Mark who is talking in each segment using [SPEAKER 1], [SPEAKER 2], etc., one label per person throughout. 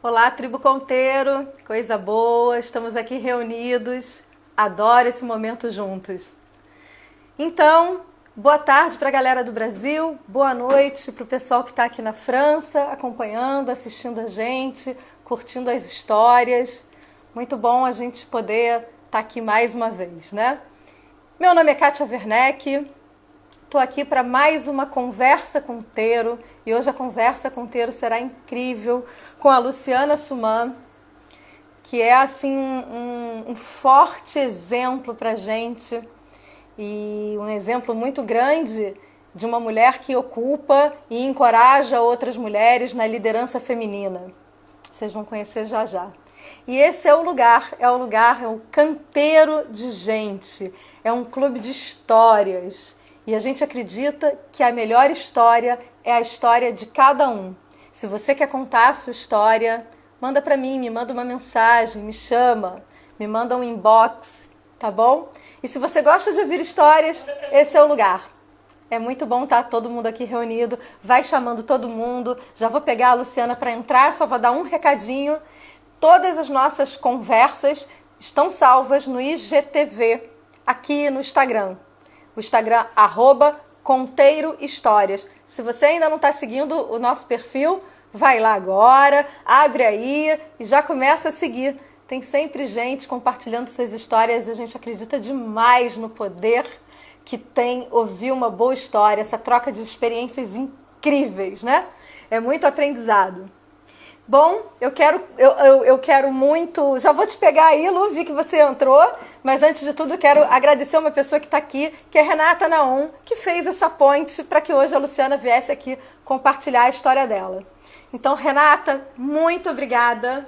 [SPEAKER 1] Olá, tribo Conteiro, coisa boa, estamos aqui reunidos, adoro esse momento juntos. Então, boa tarde para a galera do Brasil, boa noite para o pessoal que está aqui na França, acompanhando, assistindo a gente, curtindo as histórias. Muito bom a gente poder estar aqui mais uma vez, né? Meu nome é Kátia Werneck, estou aqui para mais uma Conversa com Teiro e hoje a Conversa com Teiro será incrível com a Luciana Suman, que é assim um forte exemplo para a gente e um exemplo muito grande de uma mulher que ocupa e encoraja outras mulheres na liderança feminina. Vocês vão conhecer já já. E esse é o lugar, é o canteiro de gente, é um clube de histórias. E a gente acredita que a melhor história é a história de cada um. Se você quer contar a sua história, manda para mim, me manda uma mensagem, me chama, me manda um inbox, tá bom? E se você gosta de ouvir histórias, esse é o lugar. É muito bom estar todo mundo aqui reunido, vai chamando todo mundo. Já vou pegar a Luciana para entrar, só vou dar um recadinho. Todas as nossas conversas estão salvas no IGTV, aqui no Instagram. O Instagram, @ConteiroHistórias. Se você ainda não está seguindo o nosso perfil, vai lá agora, abre aí e já começa a seguir. Tem sempre gente compartilhando suas histórias e a gente acredita demais no poder que tem ouvir uma boa história, essa troca de experiências incríveis, né? É muito aprendizado. Bom, eu quero muito... Já vou te pegar aí, Lu, vi que você entrou, mas antes de tudo eu quero agradecer uma pessoa que está aqui, que é Renata Naum, que fez essa ponte para que hoje a Luciana viesse aqui compartilhar a história dela. Então, Renata, muito obrigada.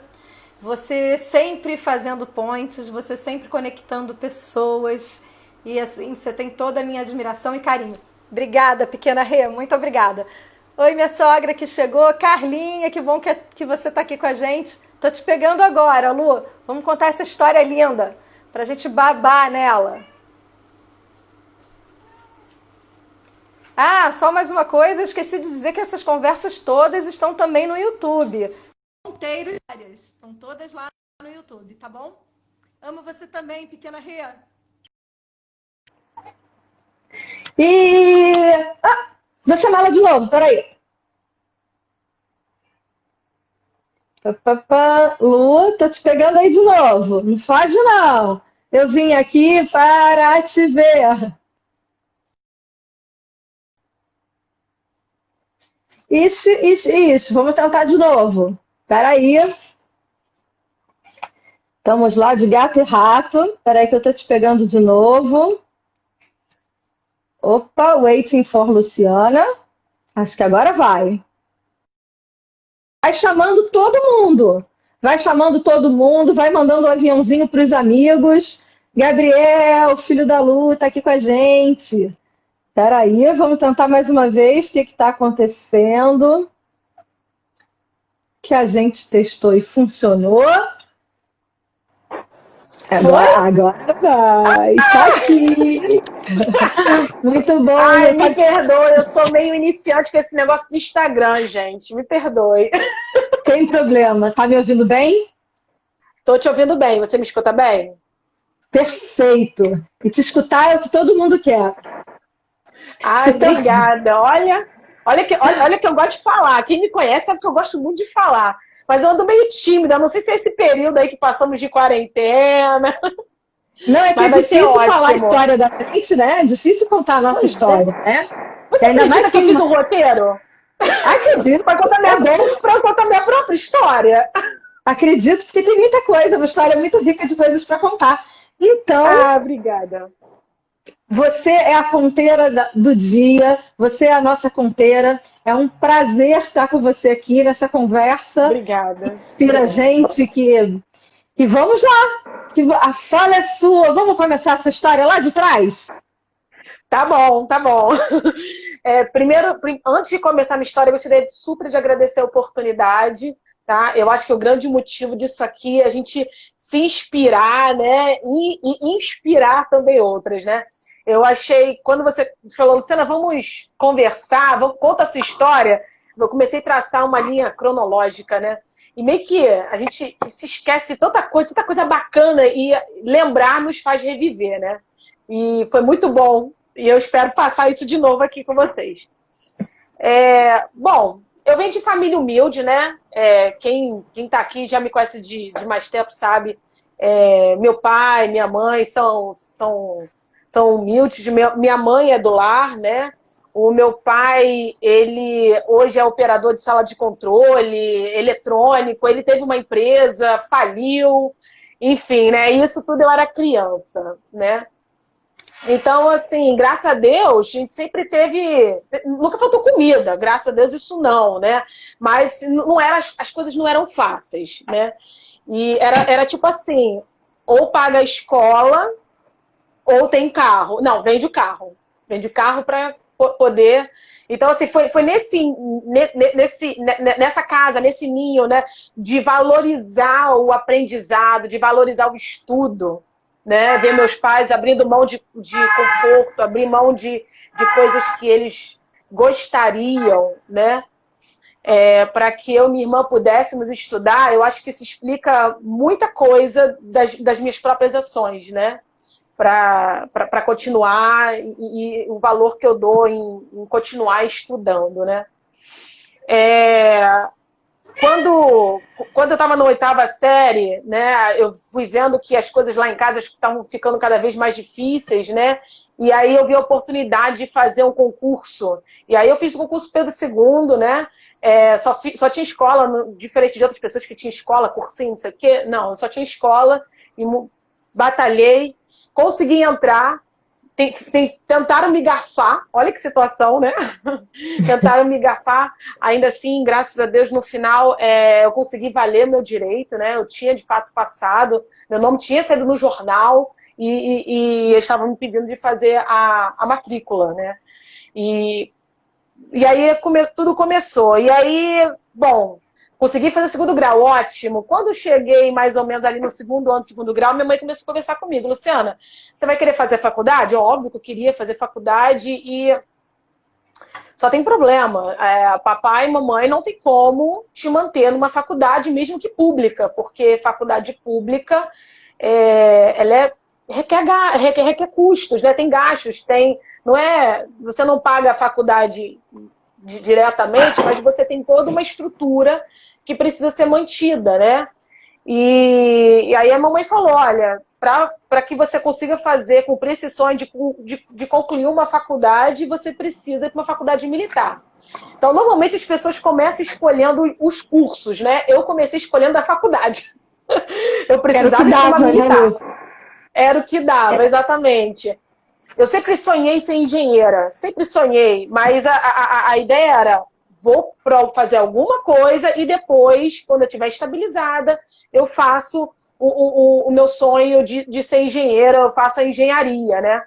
[SPEAKER 1] Você sempre fazendo pontes, você sempre conectando pessoas e assim, você tem toda a minha admiração e carinho. Obrigada, pequena Rê, muito obrigada. Oi, minha sogra que chegou, Carlinha, que bom que você está aqui com a gente. Tô te pegando agora, Lu. Vamos contar essa história linda, pra gente babar nela. Ah, só mais uma coisa, eu esqueci de dizer que essas conversas todas estão também no YouTube. Estão todas lá no YouTube, tá bom? Amo você também, pequena Rê.
[SPEAKER 2] Vou chamar ela de novo, peraí. Lu, tô te pegando aí de novo. Não foge, não. Eu vim aqui para te ver. Isso. Vamos tentar de novo. Peraí. Estamos lá de gato e rato. Peraí que eu tô te pegando de novo. Opa, waiting for Luciana. Acho que agora vai. Vai chamando todo mundo. Vai chamando todo mundo, vai mandando um aviãozinho para os amigos. Gabriel, filho da Lu, tá aqui com a gente. Peraí, vamos tentar mais uma vez o que está acontecendo. Que a gente testou e funcionou. Agora vai. Tá aqui. Muito bom.
[SPEAKER 3] Ai, me perdoe, eu sou meio iniciante com esse negócio de Instagram, gente. Me perdoe.
[SPEAKER 2] Sem problema. Tá me ouvindo bem?
[SPEAKER 3] Tô te ouvindo bem. Você me escuta bem?
[SPEAKER 2] Perfeito. E te escutar é o que todo mundo quer.
[SPEAKER 3] Ai, obrigada. Olha que eu gosto de falar. Quem me conhece sabe que eu gosto muito de falar. Mas eu ando meio tímida. Não sei se é esse período aí que passamos de quarentena.
[SPEAKER 2] Não, é que
[SPEAKER 3] mas
[SPEAKER 2] é difícil falar a
[SPEAKER 3] ótimo.
[SPEAKER 2] história da gente, né? É difícil contar a nossa história, né?
[SPEAKER 3] Você acredita que eu fiz um roteiro?
[SPEAKER 2] Acredito.
[SPEAKER 3] Para contar minha própria história.
[SPEAKER 2] Acredito, porque tem muita coisa, uma história muito rica de coisas para contar. Então,
[SPEAKER 3] obrigada.
[SPEAKER 2] Você é a conteira do dia, você é a nossa conteira. É um prazer estar com você aqui nessa conversa.
[SPEAKER 3] Obrigada.
[SPEAKER 2] Inspira a gente que vamos lá, que a fala é sua. Vamos começar essa história lá de trás?
[SPEAKER 3] Tá bom. Primeiro, antes de começar a minha história, eu gostaria super de agradecer a oportunidade. Tá? Eu acho que o grande motivo disso aqui é a gente se inspirar, né? E inspirar também outras, né? Eu achei, quando você falou, Luciana, vamos conversar, conta essa história. eu comecei a traçar uma linha cronológica, né? E meio que a gente se esquece de tanta coisa bacana e lembrar nos faz reviver, né? E foi muito bom. E eu espero passar isso de novo aqui com vocês. Bom, eu venho de família humilde, né? Quem tá aqui já me conhece de mais tempo, sabe? Meu pai, minha mãe são humildes. Minha mãe é do lar, né? O meu pai, ele hoje é operador de sala de controle eletrônico, ele teve uma empresa, faliu, enfim, né? Isso tudo eu era criança, né? Então, assim, graças a Deus, a gente sempre teve... Nunca faltou comida, graças a Deus isso não, né? Mas não era, as coisas não eram fáceis, né? E era tipo assim, ou paga a escola, ou tem carro. Não, vende o carro. Vende o carro para poder... Então, assim, foi nessa casa, nesse ninho, né? De valorizar o aprendizado, de valorizar o estudo, né? Ver meus pais abrindo mão de conforto, abrir mão de coisas que eles gostariam, né? Para que eu e minha irmã pudéssemos estudar, eu acho que isso explica muita coisa das minhas próprias ações, né? Para continuar e o valor que eu dou em continuar estudando, né? Quando eu estava na 8ª série, né, eu fui vendo que as coisas lá em casa estavam ficando cada vez mais difíceis, né? E aí eu vi a oportunidade de fazer um concurso. E aí eu fiz o concurso Pedro II, né? Só tinha escola, diferente de outras pessoas que tinham escola, cursinho, não sei o quê. Não, eu só tinha escola e batalhei, consegui entrar. Tentaram me garfar, olha que situação, né? Tentaram me garfar, ainda assim, graças a Deus, no final eu consegui valer meu direito, né? Eu tinha de fato passado, meu nome tinha saído no jornal e eles estavam me pedindo de fazer a matrícula, né? E aí tudo começou. E aí, bom, consegui fazer o 2º grau, ótimo. Quando eu cheguei mais ou menos ali no 2º ano, 2º grau, minha mãe começou a conversar comigo. Luciana, você vai querer fazer faculdade? Óbvio que eu queria fazer faculdade e só tem problema. Papai e mamãe não tem como te manter numa faculdade, mesmo que pública, porque faculdade pública, ela requer custos, né? Tem gastos, você não paga a faculdade diretamente, mas você tem toda uma estrutura que precisa ser mantida, né? E aí a mamãe falou, olha, para que você consiga cumprir esse sonho de concluir uma faculdade, você precisa ir para uma faculdade militar. Então, normalmente as pessoas começam escolhendo os cursos, né? Eu comecei escolhendo a faculdade. Eu precisava ir para uma militar. Era o que dava, exatamente. Eu sempre sonhei em ser engenheira, sempre sonhei, mas a ideia era, vou fazer alguma coisa e depois, quando eu estiver estabilizada, eu faço o meu sonho de ser engenheira, eu faço a engenharia, né?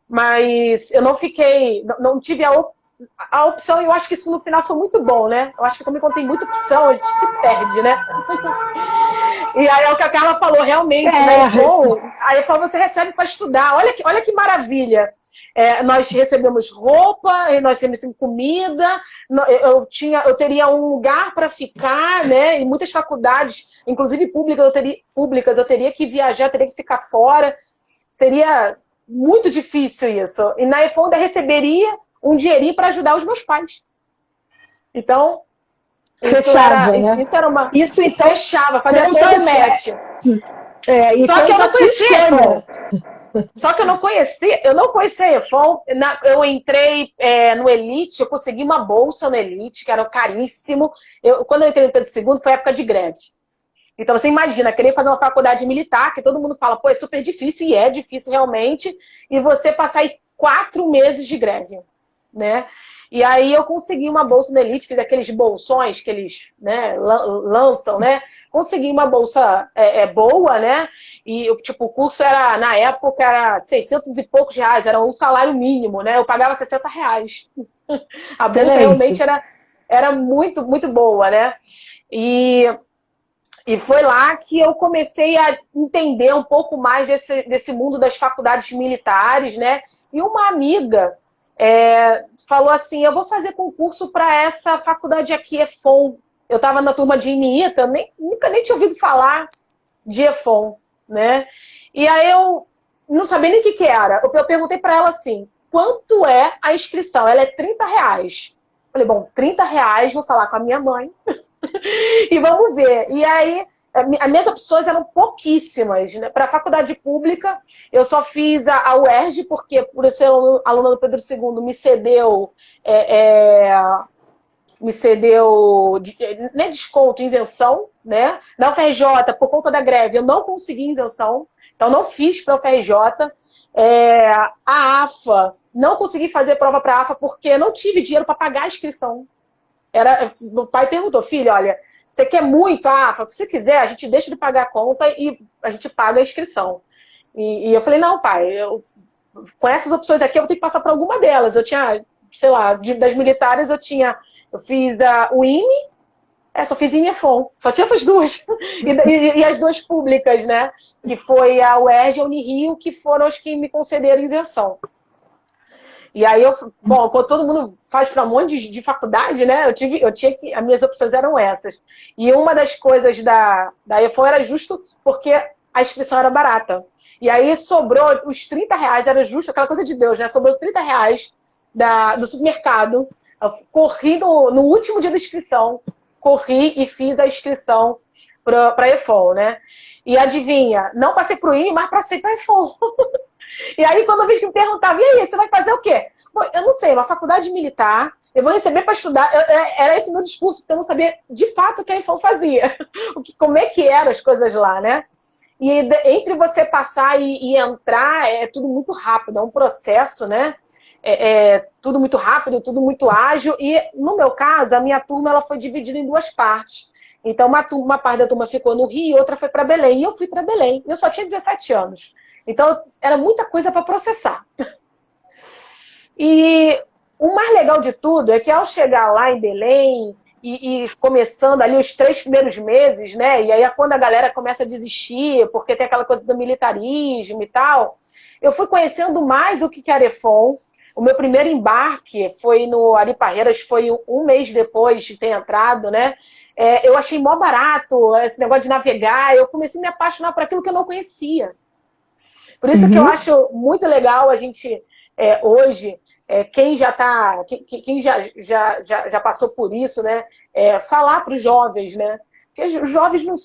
[SPEAKER 3] Mas eu não tive a opção, e eu acho que isso no final foi muito bom, né? Eu acho que também quando tem muita opção, a gente se perde, né? E aí é o que a Carla falou, realmente, né? Bom, aí eu falo, você recebe para estudar, olha que maravilha. Nós recebemos roupa, nós recebemos comida, eu teria um lugar para ficar, né? Em muitas faculdades, inclusive públicas, eu teria que viajar, teria que ficar fora. Seria muito difícil isso. E na EFON ainda receberia um dinheirinho para ajudar os meus pais. Então, isso era uma...
[SPEAKER 2] Isso então...
[SPEAKER 3] Fechava, fazia todo o match. Só que eu não conhecia. Só que eu não conhecia a EFON. Eu entrei no Elite, eu consegui uma bolsa no Elite, que era caríssimo. Quando eu entrei no Pedro II, foi época de greve. Então você imagina, querer fazer uma faculdade militar, que todo mundo fala, pô, é super difícil, e é difícil realmente, e você passar aí 4 meses de greve, né? E aí eu consegui uma bolsa no Elite, fiz aqueles bolsões que eles, né, lançam, né? Consegui uma bolsa boa, né? E o curso era, na época, era 600 e poucos reais, era um salário mínimo, né? Eu pagava 60 reais. A bolsa realmente era muito, muito boa, né? E foi lá que eu comecei a entender um pouco mais desse mundo das faculdades militares, né? E uma amiga falou assim, eu vou fazer concurso para essa faculdade aqui, EFON. Eu estava na turma de INITA, eu nunca nem tinha ouvido falar de EFON, né? E aí eu não sabia nem o que era. Eu perguntei para ela assim, quanto é a inscrição? Ela é R$ 30. Falei, bom, R$ 30, vou falar com a minha mãe e vamos ver. E aí, as minhas opções eram pouquíssimas, né? Para a faculdade pública, eu só fiz a UERJ, porque por eu ser aluna do Pedro II, me cedeu nem desconto, isenção, né? Na UFRJ, por conta da greve, eu não consegui isenção, então não fiz para a UFRJ. A AFA, não consegui fazer prova para a AFA porque não tive dinheiro para pagar a inscrição. Meu pai perguntou, filho, olha, você quer muito a AFA? Se quiser, a gente deixa de pagar a conta e a gente paga a inscrição. E eu falei, não, pai, com essas opções aqui eu vou ter que passar por alguma delas. Eu tinha, sei lá, das militares eu fiz o IME, só fiz IME e EFON, só tinha essas duas. E as duas públicas, né? Que foi a UERJ e a Unirio, que foram as que me concederam isenção. E aí, quando todo mundo faz para um monte de faculdade, né? As minhas opções eram essas. E uma das coisas da EFON era justo porque a inscrição era barata. E aí sobrou os R$ 30, era justo, aquela coisa de Deus, né? Sobrou R$ 30 do supermercado. Eu corri no último dia da inscrição, corri e fiz a inscrição para a EFON, né? E adivinha, não passei para o IME, mas passei para a EFON. E aí, quando eu vi que me perguntava, e aí, você vai fazer o quê? Bom, eu não sei, uma faculdade militar, eu vou receber para estudar. Era esse meu discurso, porque eu não sabia de fato o que a EFON fazia, como é que eram as coisas lá, né? E entre você passar e entrar, é tudo muito rápido, é um processo, né? Tudo muito rápido, tudo muito ágil. E, no meu caso, a minha turma ela foi dividida em duas partes. Então, uma parte da turma ficou no Rio e outra foi para Belém. E eu fui para Belém. Eu só tinha 17 anos. Então, era muita coisa para processar. E o mais legal de tudo é que, ao chegar lá em Belém e começando ali os 3 primeiros meses, né? E aí, quando a galera começa a desistir, porque tem aquela coisa do militarismo e tal, eu fui conhecendo mais o que era EFON. O meu primeiro embarque foi no Ari Parreiras, foi um mês depois de ter entrado, né? Eu achei mó barato esse negócio de navegar. Eu comecei a me apaixonar por aquilo que eu não conhecia. Por isso que eu acho muito legal a gente, hoje, quem já passou por isso, né? Falar para os jovens, né? Porque os jovens não...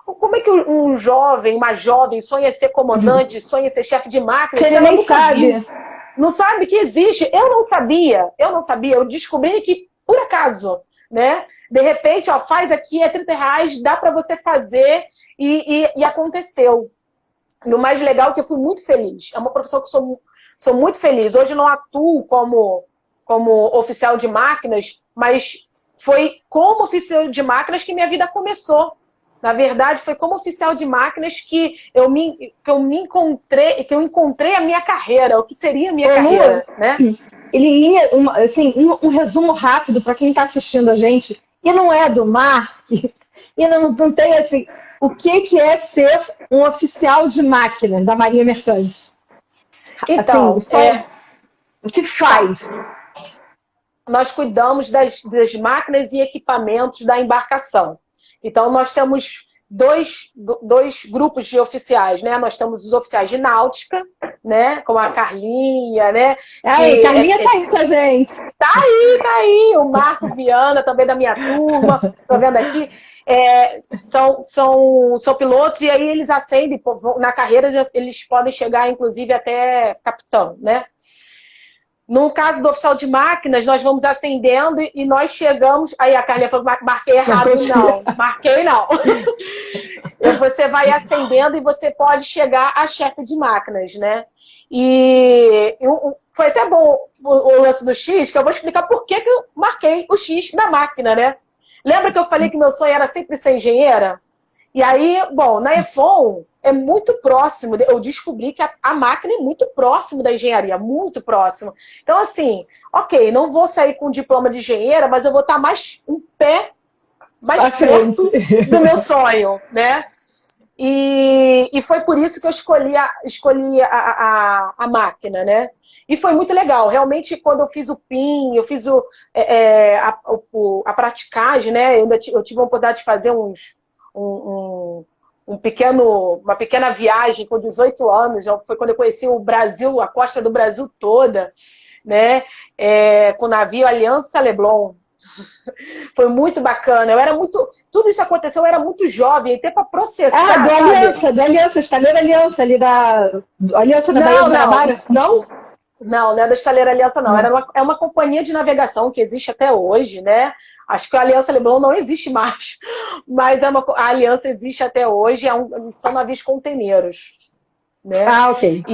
[SPEAKER 3] Como é que um jovem, uma jovem, sonha ser comandante, sonha ser chefe de máquina?
[SPEAKER 2] Ele nem sabe.
[SPEAKER 3] Não sabe que existe. Eu não sabia. Eu descobri que, por acaso, né? De repente, faz aqui, é R$ 30, dá para você fazer e aconteceu. E o mais legal é que eu fui muito feliz. É uma profissão que sou muito feliz. Hoje eu não atuo como oficial de máquinas, mas foi como oficial de máquinas que minha vida começou. Na verdade, foi como oficial de máquinas que eu encontrei a minha carreira, o que seria a minha carreira, né?
[SPEAKER 2] Um resumo rápido para quem está assistindo a gente, e não é do mar, e não tem assim, o que é ser um oficial de máquina da Marinha Mercante?
[SPEAKER 3] Então,
[SPEAKER 2] o que faz?
[SPEAKER 3] Nós cuidamos das máquinas e equipamentos da embarcação. Então, nós temos dois grupos de oficiais, né? Nós temos os oficiais de náutica, né? Como a Carlinha, né?
[SPEAKER 2] Carlinha tá aí com a gente.
[SPEAKER 3] Tá aí. O Marco Viana, também da minha turma. Tô vendo aqui. São pilotos e aí eles ascendem na carreira, eles podem chegar, inclusive, até capitão, né? No caso do oficial de máquinas, nós vamos ascendendo e nós chegamos... Aí a Carlinha falou, marquei errado. Não, marquei não. Você vai ascendendo e você pode chegar a chefe de máquinas, né? E foi até bom o lance do X, que eu vou explicar por que eu marquei o X da máquina, né? Lembra que eu falei que meu sonho era sempre ser engenheira? E aí, bom, na EFON é muito próximo, eu descobri que a máquina é muito próximo da engenharia, muito próximo. Então, assim, ok, não vou sair com diploma de engenheira, mas eu vou estar um pé mais perto do meu sonho, né? E foi por isso que eu escolhi a máquina, né? E foi muito legal. Realmente, quando eu fiz o PIN, eu fiz a praticagem, né? Eu tive a oportunidade de fazer um, uma pequena viagem com 18 anos. Já foi quando eu conheci o Brasil, a costa do Brasil toda, né? Com o navio Aliança Leblon. Foi muito bacana. Eu era muito. Tudo isso aconteceu, eu era muito jovem, até para processar, sabe?
[SPEAKER 2] Do Aliança, Estaleiro Aliança, ali do Aliança na Baía
[SPEAKER 3] Não,
[SPEAKER 2] do
[SPEAKER 3] não.
[SPEAKER 2] Guanabara. Não?
[SPEAKER 3] Não, não é da Estaleira Aliança, não.
[SPEAKER 2] Não.
[SPEAKER 3] É uma companhia de navegação que existe até hoje, né? Acho que a Aliança Leblon não existe mais, mas a Aliança existe até hoje, são navios conteneiros, né?
[SPEAKER 2] Ah, ok.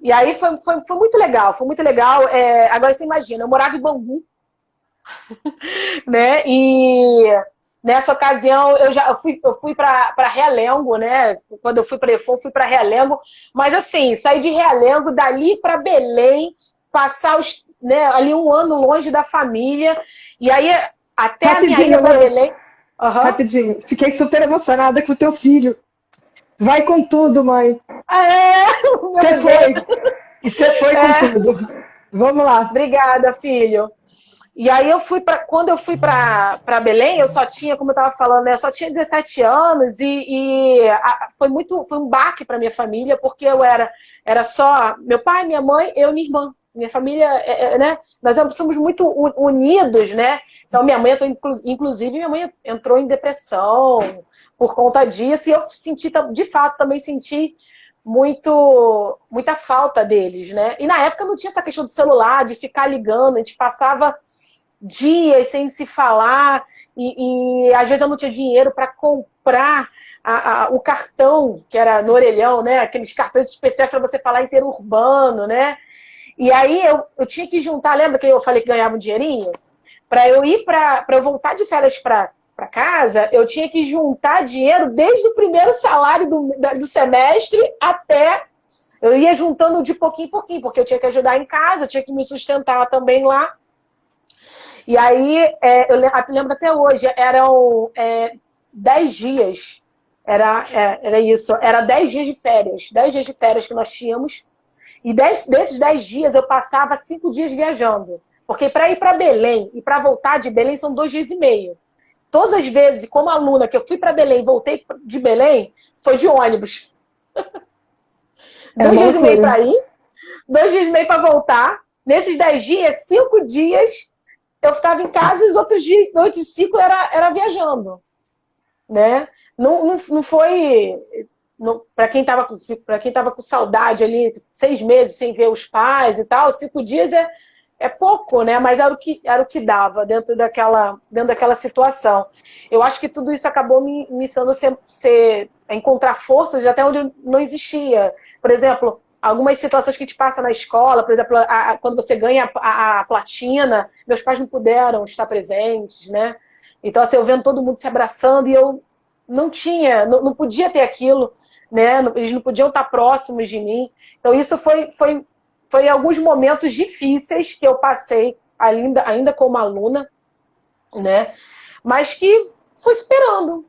[SPEAKER 3] E aí foi muito legal, foi muito legal. Agora você imagina, eu morava em Bangu, né? E nessa ocasião eu fui para Realengo, né? Quando eu fui para Efon, fui para Realengo, mas assim, saí de Realengo, dali para Belém, passar né, ali um ano longe da família, e aí até a minha ida
[SPEAKER 2] Rapidinho,
[SPEAKER 3] para
[SPEAKER 2] Lu.
[SPEAKER 3] Belém. Uhum.
[SPEAKER 2] Rapidinho. Fiquei super emocionada com o teu filho. Vai com tudo, mãe.
[SPEAKER 3] Meu
[SPEAKER 2] Você
[SPEAKER 3] Deus.
[SPEAKER 2] foi. E você foi com tudo. Vamos lá.
[SPEAKER 3] Obrigada, filho. E aí quando eu fui para Belém, eu só tinha, como eu estava falando, né, eu só tinha 17 anos foi um baque para minha família, porque era só meu pai, minha mãe, eu e minha irmã. Minha família, né, nós somos muito unidos, né? Então minha mãe, inclusive, minha mãe entrou em depressão por conta disso, e eu senti, de fato, também senti muita falta deles, né? E na época não tinha essa questão do celular, de ficar ligando, a gente passava dias sem se falar e às vezes eu não tinha dinheiro para comprar o cartão, que era no orelhão, né? Aqueles cartões especiais para você falar interurbano, né? E aí eu tinha que juntar, lembra que eu falei que ganhava um dinheirinho? Para eu voltar de férias para casa, eu tinha que juntar dinheiro desde o primeiro salário do semestre até. Eu ia juntando de pouquinho em pouquinho, porque eu tinha que ajudar em casa, tinha que me sustentar também lá. E aí, eu lembro até hoje, eram 10 dias. Era isso, era 10 dias de férias. 10 dias de férias que nós tínhamos. E desses 10 dias, eu passava 5 dias viajando. Porque para ir para Belém e para voltar de Belém são 2 dias e meio. Todas as vezes, como aluna, que eu fui para Belém e voltei de Belém, foi de ônibus. 2 dias e meio para ir, 2 dias e meio para voltar. Nesses 10 dias, 5 dias eu ficava em casa e os outros 5 era viajando, né? Não foi... Para quem estava com saudade ali, 6 meses sem ver os pais e tal, 5 dias é pouco, né? Mas era o que dava dentro daquela situação. Eu acho que tudo isso acabou me ensinando a encontrar forças de até onde não existia. Por exemplo, algumas situações que a gente passa na escola, por exemplo, quando você ganha a platina, meus pais não puderam estar presentes, né? Então, assim, eu vendo todo mundo se abraçando e eu não podia ter aquilo, né? Eles não podiam estar próximos de mim. Então, isso foi alguns momentos difíceis que eu passei ainda como aluna, né? Mas que fui superando,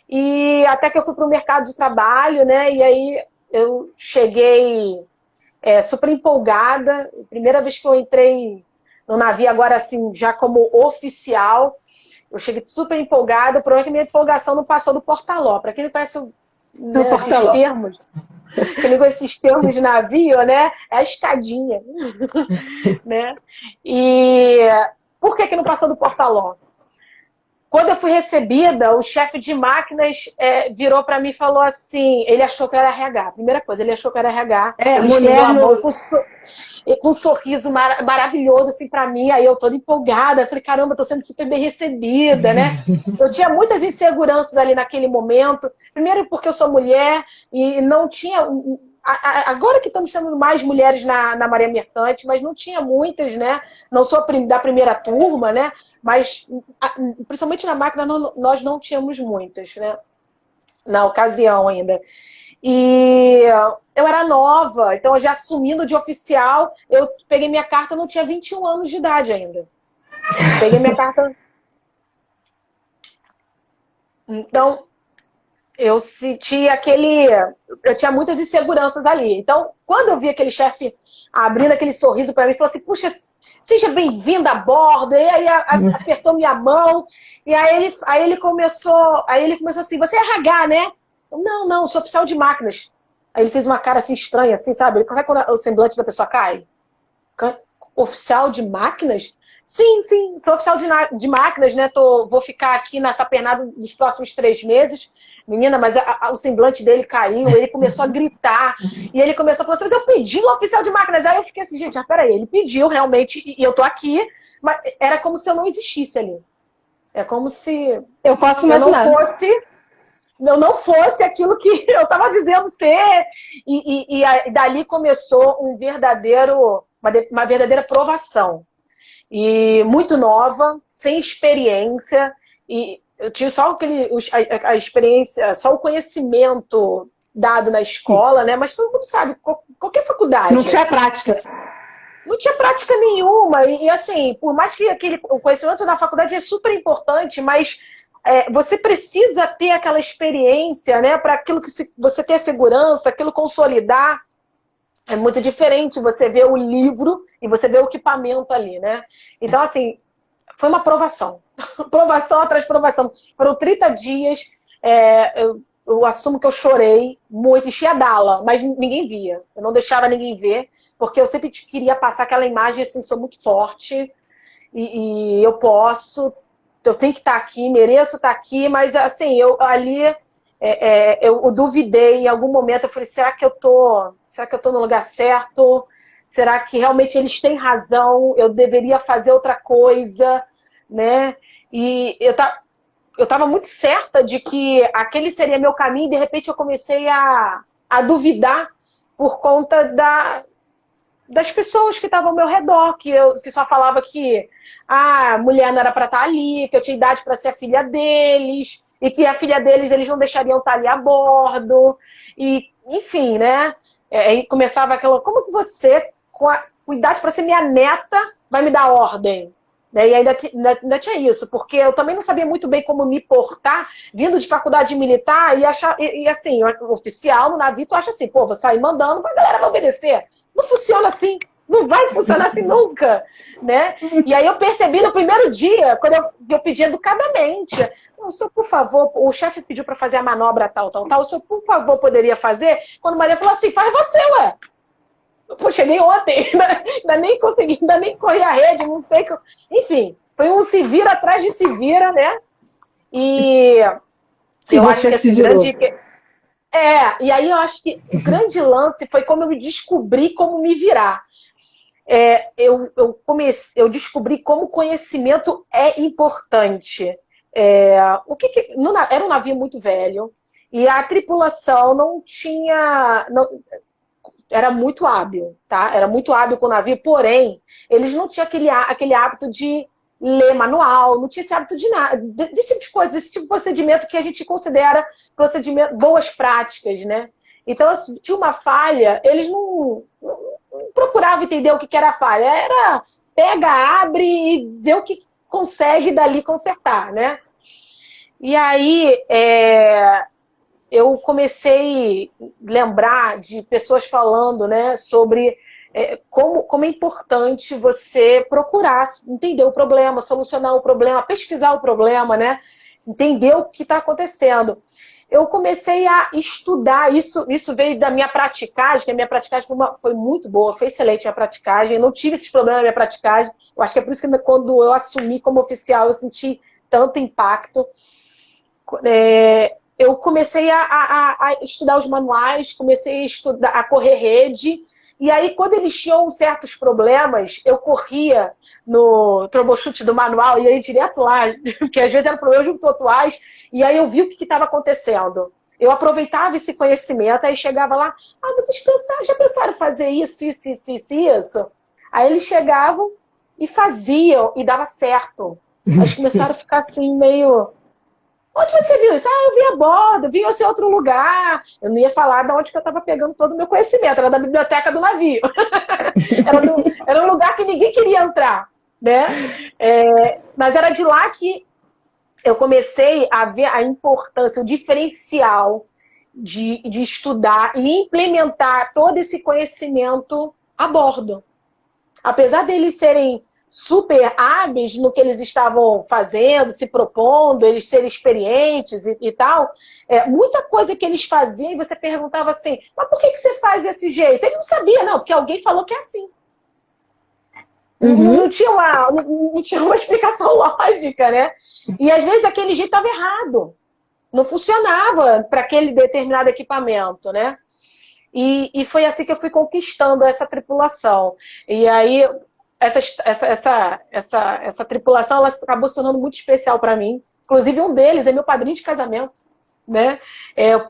[SPEAKER 3] e até que eu fui para o mercado de trabalho, né? E aí eu cheguei super empolgada. Primeira vez que eu entrei no navio, agora assim, já como oficial, eu cheguei super empolgada. O problema é que minha empolgação não passou do porta-ló. Para quem não conhece esses termos, quem não conhece esses termos de navio, né? É a escadinha. Né? E por que não passou do porta-ló? Quando eu fui recebida, o chefe de máquinas virou para mim e falou assim, ele achou que era RH. Primeira coisa, ele achou que era RH. Ele estendeu a mão com um sorriso maravilhoso assim para mim. Aí eu toda empolgada, eu falei, caramba, tô sendo super bem recebida, né? Eu tinha muitas inseguranças ali naquele momento. Primeiro porque eu sou mulher e não tinha... Agora que estamos tendo mais mulheres na Marinha Mercante, mas não tinha muitas, né? Não sou da primeira turma, né? Mas, principalmente na máquina, nós não tínhamos muitas, né? Na ocasião ainda. E eu era nova, então já assumindo de oficial, eu peguei minha carta, eu não tinha 21 anos de idade ainda. Peguei minha carta... Então, eu senti eu tinha muitas inseguranças ali. Então, quando eu vi aquele chefe abrindo aquele sorriso para mim, falou assim, puxa, seja bem-vinda a bordo, e aí apertou minha mão, e aí ele começou assim, você é RH, né? Não, sou oficial de máquinas. Aí ele fez uma cara assim estranha, assim, sabe? Sabe quando o semblante da pessoa cai? Oficial de máquinas? Sim, sou oficial de máquinas, né? Vou ficar aqui nessa pernada nos próximos 3 meses. Menina, mas o semblante dele caiu, ele começou a gritar, e ele começou a falar assim, mas eu pedi um oficial de máquinas. Aí eu fiquei assim, gente, peraí, ele pediu realmente, e eu tô aqui, mas era como se eu não existisse ali. É como se
[SPEAKER 2] Eu posso imaginar.
[SPEAKER 3] eu não fosse aquilo que eu estava dizendo ser. E dali começou uma verdadeira provação. E muito nova, sem experiência. E eu tinha só a experiência, só o conhecimento dado na escola, né? Mas todo mundo sabe, qualquer faculdade.
[SPEAKER 2] Não tinha prática.
[SPEAKER 3] Não tinha prática nenhuma. E assim, por mais que o conhecimento da faculdade é super importante, mas você precisa ter aquela experiência, né? Para aquilo que você ter segurança, aquilo consolidar. É muito diferente você ver o livro e você ver o equipamento ali, né? Então, assim, foi uma provação. Provação atrás de provação. Foram 30 dias, eu assumo que eu chorei muito, enchia dala, mas ninguém via. Eu não deixava ninguém ver, porque eu sempre queria passar aquela imagem assim, sou muito forte e eu tenho que estar aqui, mereço estar aqui, mas assim, eu duvidei em algum momento, eu falei, será que eu tô no lugar certo? Será que realmente eles têm razão? Eu deveria fazer outra coisa, né? E eu estava muito certa de que aquele seria meu caminho e de repente eu comecei a duvidar por conta das pessoas que estavam ao meu redor, que só falava que a mulher não era para estar ali, que eu tinha idade para ser a filha deles, e que a filha deles eles não deixariam estar ali a bordo, e enfim, né? Aí começava aquela, como que você, com idade para ser minha neta, vai me dar ordem? E ainda tinha isso, porque eu também não sabia muito bem como me portar, vindo de faculdade militar, e assim, o oficial no navio, tu acha assim, pô, vou sair mandando pra galera vai obedecer. Não funciona assim, não vai funcionar assim nunca, né? E aí eu percebi no primeiro dia, quando eu pedi educadamente, o senhor, por favor, o chefe pediu para fazer a manobra tal, o senhor, por favor, poderia fazer? Quando Maria falou assim, faz você, ué. Pô, cheguei ontem, ainda nem consegui, ainda nem corri a rede, não sei. Enfim, foi um se vira atrás de se vira, né? E eu acho que esse grande. E aí eu acho que o grande lance foi como eu me descobri como me virar. Eu descobri como o conhecimento é importante. Era um navio muito velho e a tripulação não tinha. Era muito hábil, tá? Era muito hábil com o navio, porém, eles não tinham aquele hábito de ler manual, não tinha esse hábito de nada, desse tipo de coisa, desse tipo de procedimento que a gente considera boas práticas, né? Então, se tinha uma falha, eles não procuravam entender o que era a falha. Era pega, abre e vê o que consegue dali consertar, né? E aí, eu comecei a lembrar de pessoas falando, né, sobre como é importante você procurar entender o problema, solucionar o problema, pesquisar o problema, né, entender o que está acontecendo. Eu comecei a estudar, isso veio da minha praticagem, que a minha praticagem foi muito boa, foi excelente a minha praticagem, eu não tive esses problemas na minha praticagem, eu acho que é por isso que quando eu assumi como oficial eu senti tanto impacto. Eu comecei a estudar os manuais, comecei a correr rede, e aí quando eles tinham certos problemas, eu corria no troubleshoot do manual e ia direto lá, porque às vezes eram problemas muito atuais, e aí eu vi o que estava acontecendo. Eu aproveitava esse conhecimento, aí chegava lá, vocês já pensaram em fazer isso? Aí eles chegavam e faziam, e dava certo. Aí eles começaram a ficar assim, meio... Onde você viu isso? Eu vi a bordo, vi esse outro lugar. Eu não ia falar de onde que eu estava pegando todo o meu conhecimento. Era da biblioteca do navio. Era um lugar que ninguém queria entrar, né? Mas era de lá que eu comecei a ver a importância, o diferencial de estudar e implementar todo esse conhecimento a bordo. Apesar deles serem super hábeis no que eles estavam fazendo, se propondo, eles serem experientes e tal, muita coisa que eles faziam e você perguntava assim, mas por que você faz desse jeito? Ele não sabia, não, porque alguém falou que é assim. Não tinha uma explicação lógica, né? E às vezes aquele jeito estava errado. Não funcionava para aquele determinado equipamento, né? E foi assim que eu fui conquistando essa tripulação. E aí, essa tripulação ela acabou se tornando muito especial para mim. Inclusive, um deles é meu padrinho de casamento. Né?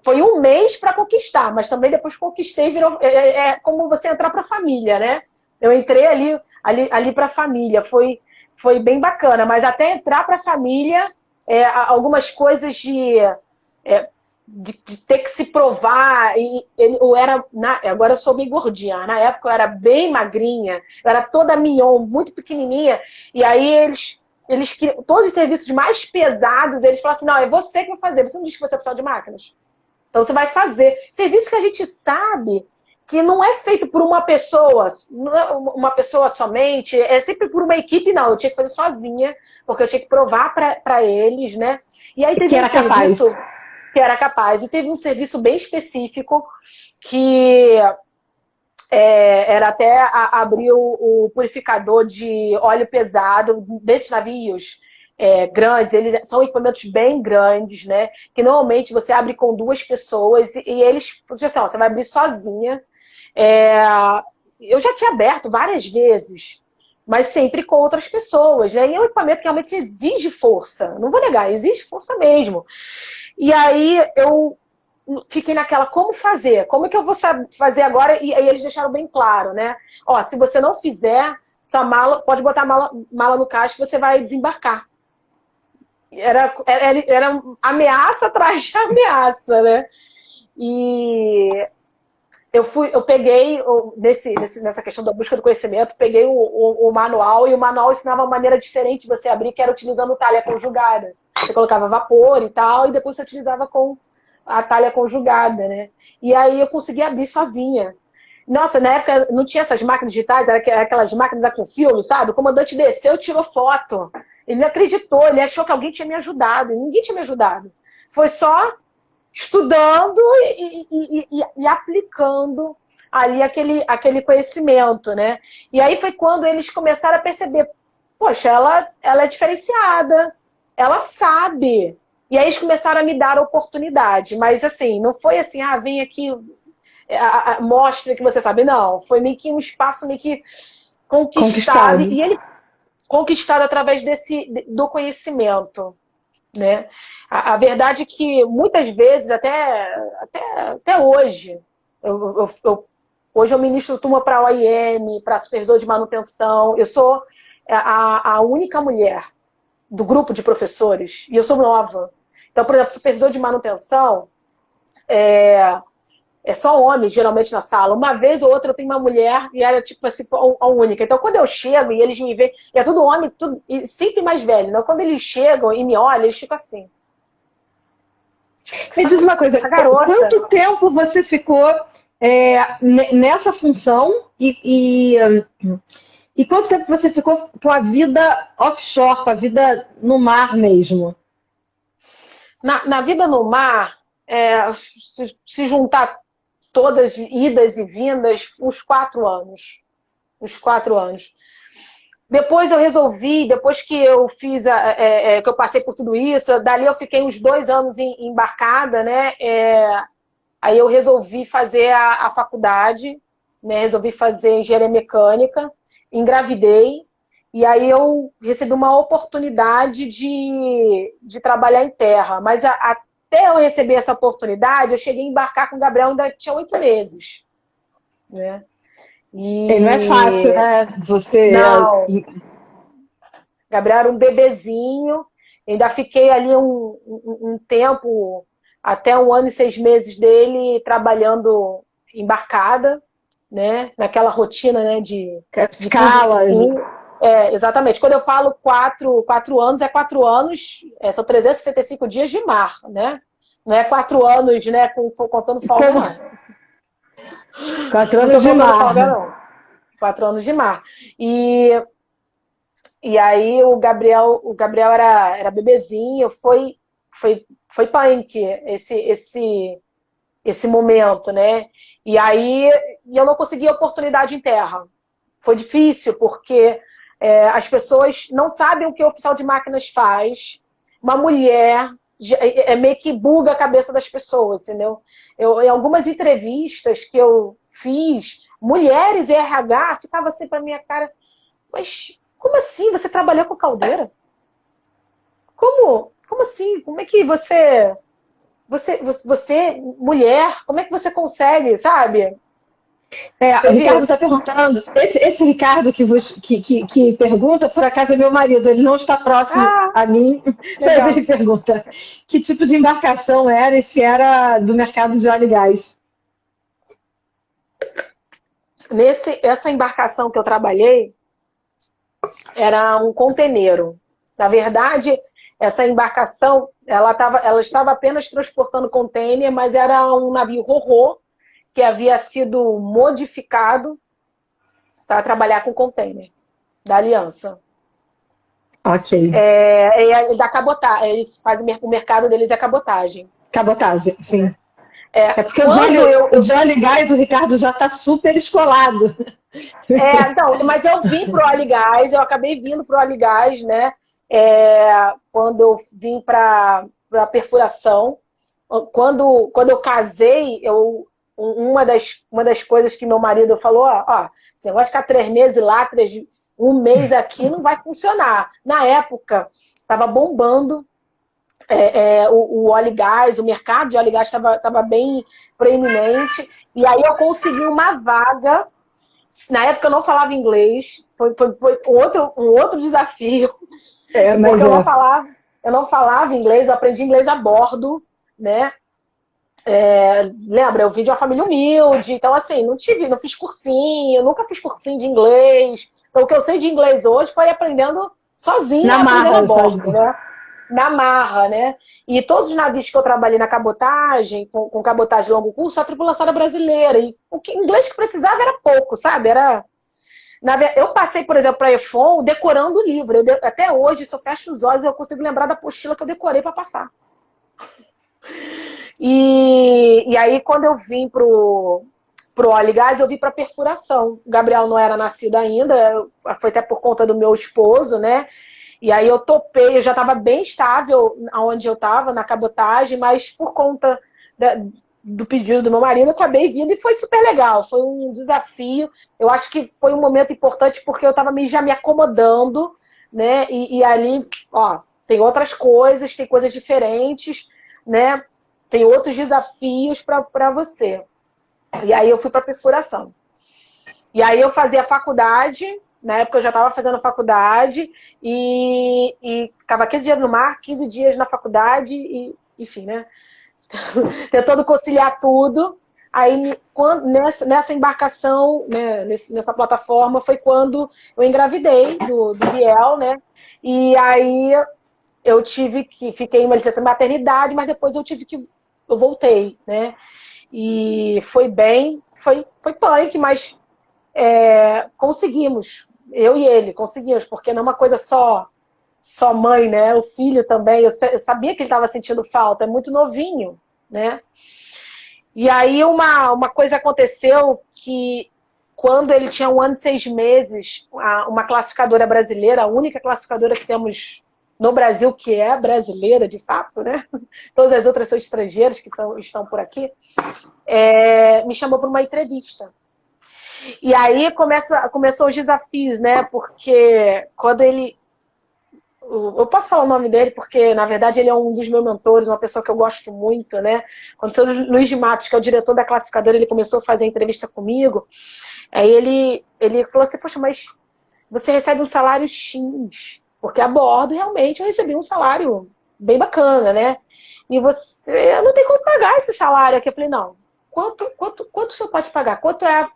[SPEAKER 3] Foi um mês para conquistar, mas também depois conquistei, virou, como você entrar para a família, né? Eu entrei ali para a família, foi bem bacana, mas até entrar para a família, algumas coisas de ter que se provar, agora eu sou bem gordinha, na época eu era bem magrinha, eu era toda mignon, muito pequenininha, e aí eles queriam, todos os serviços mais pesados, eles falaram assim, não, é você que vai fazer, você não disse que você é pessoal de máquinas, então você vai fazer. Serviço que a gente sabe que não é feito por uma pessoa somente, é sempre por uma equipe, não, eu tinha que fazer sozinha, porque eu tinha que provar para eles, né? E aí teve um serviço que era capaz, e teve um serviço bem específico que era até abrir o purificador de óleo pesado desses navios grandes, eles são equipamentos bem grandes, né? Que normalmente você abre com 2 pessoas e eles, assim, ó, você vai abrir sozinha. Eu já tinha aberto várias vezes, mas sempre com outras pessoas, né? E é um equipamento que realmente exige força, não vou negar, exige força mesmo. E aí eu fiquei naquela, como fazer? Como é que eu vou fazer agora? E aí eles deixaram bem claro, né? Ó, se você não fizer, sua mala, pode botar a mala no caixa que você vai desembarcar. Era ameaça atrás de ameaça, né? E eu peguei, nessa questão da busca do conhecimento, peguei o manual, e o manual ensinava uma maneira diferente de você abrir, que era utilizando talha conjugada. Você colocava vapor e tal, e depois você utilizava com a talha conjugada, né? E aí eu consegui abrir sozinha. Nossa, na época não tinha essas máquinas digitais, era aquelas máquinas com filme, sabe? O comandante desceu, tirou foto. Ele não acreditou, ele achou que alguém tinha me ajudado. E ninguém tinha me ajudado. Foi só estudando e aplicando ali aquele conhecimento, né? E aí foi quando eles começaram a perceber, poxa, ela é diferenciada, ela sabe. E aí eles começaram a me dar a oportunidade. Mas assim, não foi assim, vem aqui, mostra que você sabe. Não, foi meio que um espaço meio que conquistado. E ele conquistado através do conhecimento, né? A verdade é que muitas vezes, até hoje, hoje eu ministro turma para OIM, para supervisor de manutenção. Eu sou a única mulher do grupo de professores, e eu sou nova. Então, por exemplo, supervisor de manutenção é só homens, geralmente, na sala. Uma vez ou outra eu tenho uma mulher e era tipo assim, a única. Então, quando eu chego e eles me veem, e é tudo homem, e sempre mais velho, né? Quando eles chegam e me olham, eles ficam assim.
[SPEAKER 2] Me diz uma coisa, quanto tempo você ficou nessa função e quanto tempo você ficou com a vida offshore, com a vida no mar mesmo?
[SPEAKER 3] Na vida no mar, se juntar todas idas e vindas, uns 4 anos. Uns 4 anos. Depois eu resolvi, depois que eu fiz, que eu passei por tudo isso, dali eu fiquei uns 2 anos embarcada, né? Aí eu resolvi fazer a faculdade, né? Resolvi fazer engenharia mecânica, engravidei, e aí eu recebi uma oportunidade de trabalhar em terra. Mas até eu receber essa oportunidade, eu cheguei a embarcar com o Gabriel, ainda tinha 8 meses, né?
[SPEAKER 2] E não é fácil, né? Você.
[SPEAKER 3] Não. Gabriel era um bebezinho, ainda fiquei ali um tempo, até 1 ano e 6 meses dele, trabalhando embarcada, né? Naquela rotina, né? De
[SPEAKER 2] escalas.
[SPEAKER 3] Exatamente. Quando eu falo 4 anos, é 4 anos, são 365 dias de mar, né? Não é 4 anos, né, contando folga,
[SPEAKER 2] Como
[SPEAKER 3] não.
[SPEAKER 2] 4 anos
[SPEAKER 3] Não tô
[SPEAKER 2] de
[SPEAKER 3] contando folga,
[SPEAKER 2] mar.
[SPEAKER 3] não. 4 anos de mar. E aí o Gabriel era bebezinho, foi punk esse momento, né? E aí eu não consegui oportunidade em terra. Foi difícil, porque as pessoas não sabem o que o oficial de máquinas faz. Uma mulher meio que buga a cabeça das pessoas, entendeu? Em algumas entrevistas que eu fiz, mulheres e RH ficavam assim para minha cara, mas como assim? Você trabalhou com caldeira? Como assim? Como é que você, mulher, como é que você consegue, sabe?
[SPEAKER 2] O Ricardo
[SPEAKER 3] Teve.
[SPEAKER 2] está perguntando. Esse Ricardo que pergunta, por acaso é meu marido, ele não está próximo
[SPEAKER 3] Ah,
[SPEAKER 2] a mim, mas ele
[SPEAKER 3] legal.
[SPEAKER 2] pergunta que tipo de embarcação era e se era do mercado de óleo e gás.
[SPEAKER 3] Essa embarcação que eu trabalhei era um conteneiro. Na verdade, essa embarcação ela estava apenas transportando container, mas era um navio ro-ro que havia sido modificado para trabalhar com container da Aliança.
[SPEAKER 2] Ok.
[SPEAKER 3] Da cabotagem. Eles fazem o mercado deles é cabotagem.
[SPEAKER 2] Cabotagem, sim. É porque
[SPEAKER 3] Quando
[SPEAKER 2] o de óleo e gás, o Ricardo já está super escolado.
[SPEAKER 3] então, mas eu vim pro Óleo e Gás, eu acabei vindo pro Óleo e Gás, né? Quando eu vim para perfuração. Quando eu casei, uma das coisas que meu marido falou, você vai ficar 3 meses lá, um mês aqui, não vai funcionar. Na época, estava bombando o óleo e gás, o mercado de óleo e gás estava bem proeminente, e aí eu consegui uma vaga. Na época eu não falava inglês, foi um outro desafio,
[SPEAKER 2] Mas
[SPEAKER 3] porque eu não falava inglês, eu aprendi inglês a bordo, né? Lembra, eu vim de uma família humilde, então assim, não fiz cursinho, nunca fiz cursinho de inglês. Então o que eu sei de inglês hoje foi aprendendo sozinha,
[SPEAKER 2] na
[SPEAKER 3] aprendendo a
[SPEAKER 2] marra,
[SPEAKER 3] bordo,
[SPEAKER 2] sabe?
[SPEAKER 3] né? Na marra, né? E todos os navios que eu trabalhei na cabotagem, com cabotagem de longo curso, a tripulação era brasileira. E inglês que precisava era pouco, sabe? Eu passei, por exemplo, para a EFON decorando o livro. Até hoje, se eu fecho os olhos, eu consigo lembrar da apostila que eu decorei para passar. E aí, quando eu vim pro óleo e gás, eu vim para perfuração. O Gabriel não era nascido ainda, foi até por conta do meu esposo, né? E aí eu topei, eu já estava bem estável onde eu estava, na cabotagem, mas por conta do pedido do meu marido, eu acabei vindo e foi super legal, foi um desafio. Eu acho que foi um momento importante porque eu estava já me acomodando, né? E ali, tem outras coisas, tem coisas diferentes, né? Tem outros desafios para você. E aí eu fui para perfuração. E aí eu fazia faculdade, na época eu já estava fazendo faculdade, e ficava 15 dias no mar, 15 dias na faculdade, e enfim, né? Tentando conciliar tudo. Aí nessa embarcação, né, nessa plataforma, foi quando eu engravidei do Biel, né? E aí eu fiquei em uma licença de maternidade, mas depois eu voltei, né? E foi punk, mas conseguimos. Eu e ele conseguimos, porque não é uma coisa só mãe, né? O filho também. Eu sabia que ele estava sentindo falta, é muito novinho, né? E aí uma coisa aconteceu que quando ele tinha 1 ano e 6 meses, uma classificadora brasileira, a única classificadora que temos no Brasil que é brasileira, de fato, né? Todas as outras são estrangeiras que estão por aqui, me chamou para uma entrevista. E aí começou os desafios, né? Porque quando ele... Eu posso falar o nome dele porque, na verdade, ele é um dos meus mentores, uma pessoa que eu gosto muito, né? Quando o seu Luiz de Matos, que é o diretor da classificadora, ele começou a fazer a entrevista comigo, aí ele falou assim, poxa, mas você recebe um salário X, porque a bordo, realmente, eu recebi um salário bem bacana, né? E você não tem como pagar esse salário aqui. Eu falei, não, quanto o senhor pode pagar? Quanto é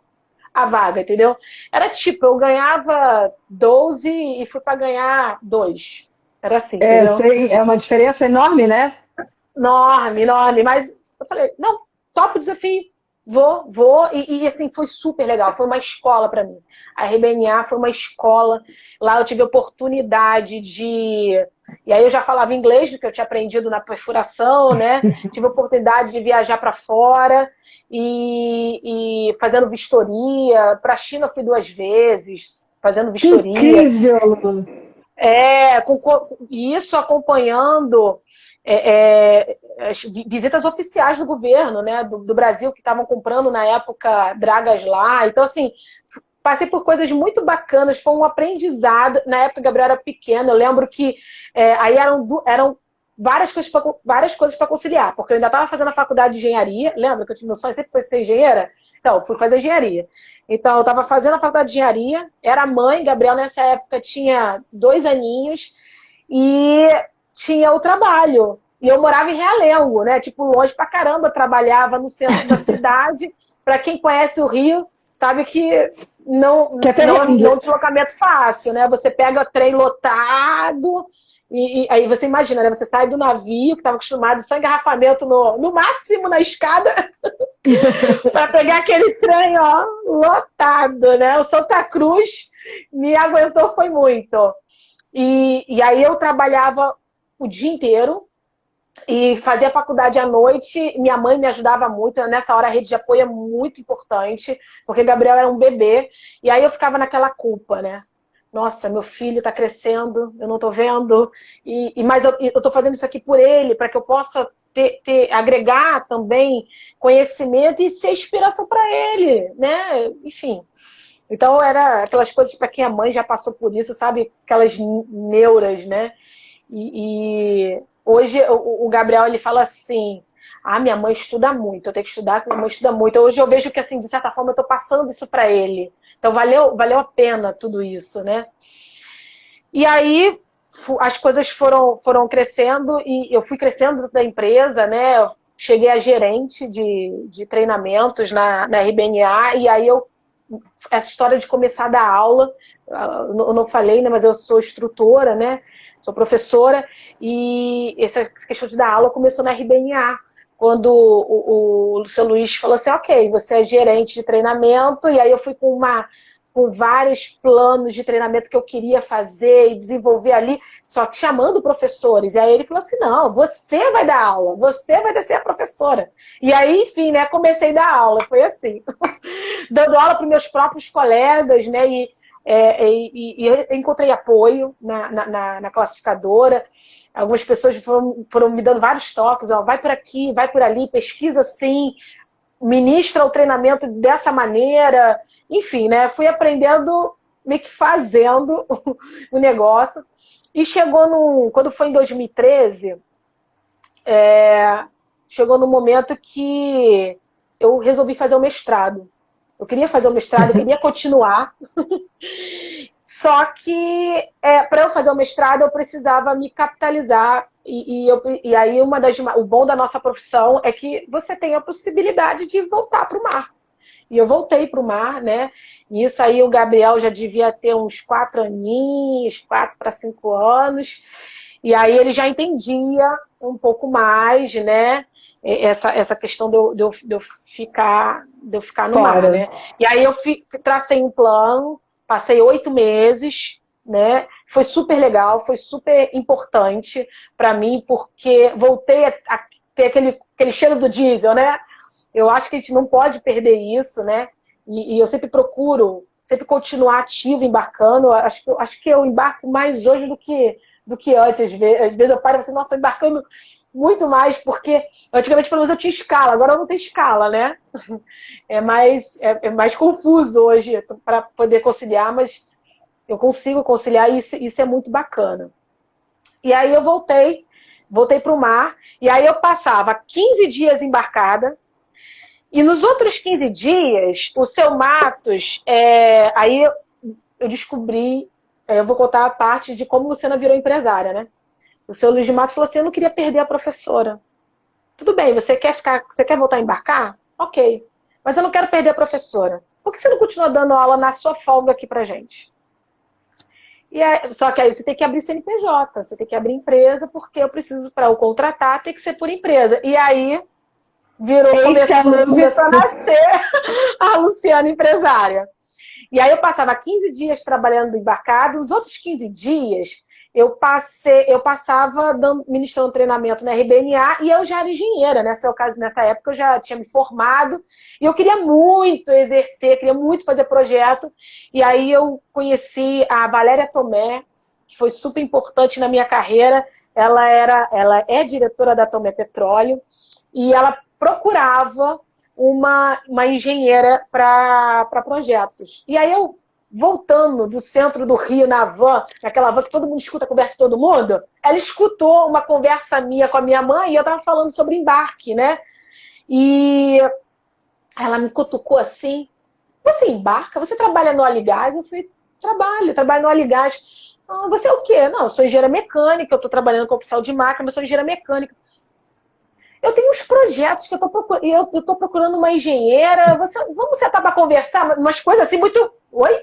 [SPEAKER 3] a vaga, entendeu? Era tipo, eu ganhava 12 e fui para ganhar 2. Era assim,
[SPEAKER 2] É,
[SPEAKER 3] entendeu?
[SPEAKER 2] sei, é uma diferença enorme, né?
[SPEAKER 3] Enorme, enorme. Mas eu falei, não, topo o desafio. Vou. Assim, foi super legal. Foi uma escola para mim. A RBNA foi uma escola. Lá eu tive a oportunidade de... E aí eu já falava inglês, do que eu tinha aprendido na perfuração, né? Tive a oportunidade de viajar para fora e fazendo vistoria. Para a China eu fui 2 vezes, fazendo
[SPEAKER 2] Que
[SPEAKER 3] vistoria.
[SPEAKER 2] incrível!
[SPEAKER 3] E isso acompanhando as visitas oficiais do governo, né, do Brasil, que estavam comprando na época dragas lá. Então, assim, passei por coisas muito bacanas, foi um aprendizado. Na época, a Gabriela era pequena, eu lembro que aí eram várias coisas para conciliar, porque eu ainda estava fazendo a faculdade de engenharia. Lembra que eu tive meu sonho sempre foi ser engenheira? Então, fui fazer engenharia. Então, eu estava fazendo a faculdade de engenharia, era mãe, Gabriel nessa época tinha 2 aninhos, e tinha o trabalho. E eu morava em Realengo, né? Tipo, longe pra caramba, trabalhava no centro da cidade. Para quem conhece o Rio, sabe que
[SPEAKER 2] Que é
[SPEAKER 3] não é
[SPEAKER 2] perrengue.
[SPEAKER 3] um deslocamento fácil, né? Você pega o trem lotado, e aí você imagina, né? Você sai do navio, que estava acostumado só engarrafamento no máximo na escada, para pegar aquele trem, ó, lotado, né? O Santa Cruz me aguentou foi muito. E aí eu trabalhava o dia inteiro e fazia faculdade à noite. Minha mãe me ajudava muito. Nessa hora a rede de apoio é muito importante, porque Gabriel era um bebê. E aí eu ficava naquela culpa, né? Nossa, meu filho está crescendo, eu não estou vendo. Mas eu estou fazendo isso aqui por ele, para que eu possa agregar também conhecimento e ser inspiração para ele, né? Enfim. Então, era aquelas coisas para quem é mãe já passou por isso, sabe? Aquelas neuras, né? Hoje o Gabriel ele fala assim: ah, minha mãe estuda muito, eu tenho que estudar, porque minha mãe estuda muito. Hoje eu vejo que, assim, de certa forma, eu estou passando isso para ele. Então, valeu a pena tudo isso, né? E aí as coisas foram crescendo e eu fui crescendo dentro da empresa, né? Eu cheguei a gerente de treinamentos na RBNA, e aí essa história de começar a dar aula, eu não falei, né, mas eu sou instrutora, né, sou professora, e essa questão de dar aula começou na RBNA, quando o Luciano Luiz falou assim, ok, você é gerente de treinamento, e aí eu fui com vários planos de treinamento que eu queria fazer e desenvolver ali, só que chamando professores. E aí ele falou assim, não, você vai dar aula, você vai ser a professora. E aí, enfim, né, comecei a dar aula, foi assim. Dando aula para os meus próprios colegas, né, e eu encontrei apoio na classificadora. Algumas pessoas foram me dando vários toques, ó, vai por aqui, vai por ali, pesquisa assim, ministra o treinamento dessa maneira. Enfim, né? Fui aprendendo, meio que fazendo o negócio. E quando foi em 2013, chegou no momento que eu resolvi fazer o mestrado. Eu queria fazer o mestrado, eu queria continuar. Só que para eu fazer o mestrado eu precisava me capitalizar. E aí o bom da nossa profissão é que você tem a possibilidade de voltar para o mar. E eu voltei para o mar, né? E isso aí o Gabriel já devia ter uns 4 aninhos, 4 para 5 anos. E aí ele já entendia um pouco mais, né? Essa questão de eu ficar no mar,
[SPEAKER 2] Fora.
[SPEAKER 3] né? E aí eu tracei um plano, passei 8 meses, né? Foi super legal, foi super importante para mim, porque voltei a ter aquele cheiro do diesel, né? Eu acho que a gente não pode perder isso, né? E eu sempre procuro, sempre continuar ativo, embarcando. Acho que eu embarco mais hoje do que antes. Às vezes eu paro e falo assim, nossa, embarcando muito mais, porque antigamente pelo menos eu tinha escala, agora eu não tenho escala, né? É mais confuso hoje para poder conciliar, mas eu consigo conciliar e isso é muito bacana. E aí eu voltei para o mar, e aí eu passava 15 dias embarcada. E nos outros 15 dias, o seu Matos, aí eu descobri, eu vou contar a parte de como Luciana virou empresária, né? O seu Luiz de Matos falou assim, eu não queria perder a professora. Tudo bem, você quer voltar a embarcar? Ok. Mas eu não quero perder a professora. por que você não continua dando aula na sua folga aqui pra gente? Só que aí você tem que abrir CNPJ, você tem que abrir empresa, porque eu preciso, para eu contratar, tem que ser por empresa. E aí começou a nascer a Luciana empresária. E aí eu passava 15 dias trabalhando embarcado, os outros 15 dias eu passava ministrando treinamento na RBNA e eu já era engenheira. Nessa época eu já tinha me formado e eu queria muito exercer, queria muito fazer projeto. E aí eu conheci a Valéria Tomé, que foi super importante na minha carreira. Ela é diretora da Tomé Petróleo e ela procurava uma engenheira para projetos. E aí eu, voltando do centro do Rio na van, naquela van que todo mundo escuta a conversa de todo mundo, ela escutou uma conversa minha com a minha mãe e eu estava falando sobre embarque, né? E ela me cutucou assim, você embarca? Você trabalha no óleo e gás? Eu falei, trabalho no óleo e gás. Ah, você é o quê? Não, eu sou engenheira mecânica, eu estou trabalhando com oficial de máquina, mas sou engenheira mecânica. Eu tenho uns projetos que eu estou procurando uma engenheira. Vamos sentar para conversar? Umas coisas assim muito... Oi?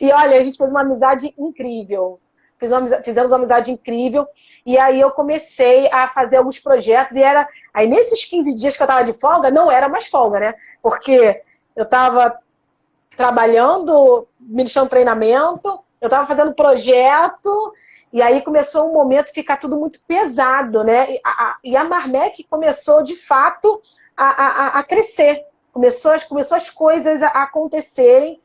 [SPEAKER 3] E olha, a gente fez uma amizade incrível. Fizemos uma amizade incrível. E aí eu comecei a fazer alguns projetos. Aí nesses 15 dias que eu estava de folga, não era mais folga, né? Porque eu estava trabalhando, ministrando treinamento, eu estava fazendo projeto, e aí começou um momento de ficar tudo muito pesado, né? E a Marmec começou, de fato, a crescer. Começou as coisas a acontecerem,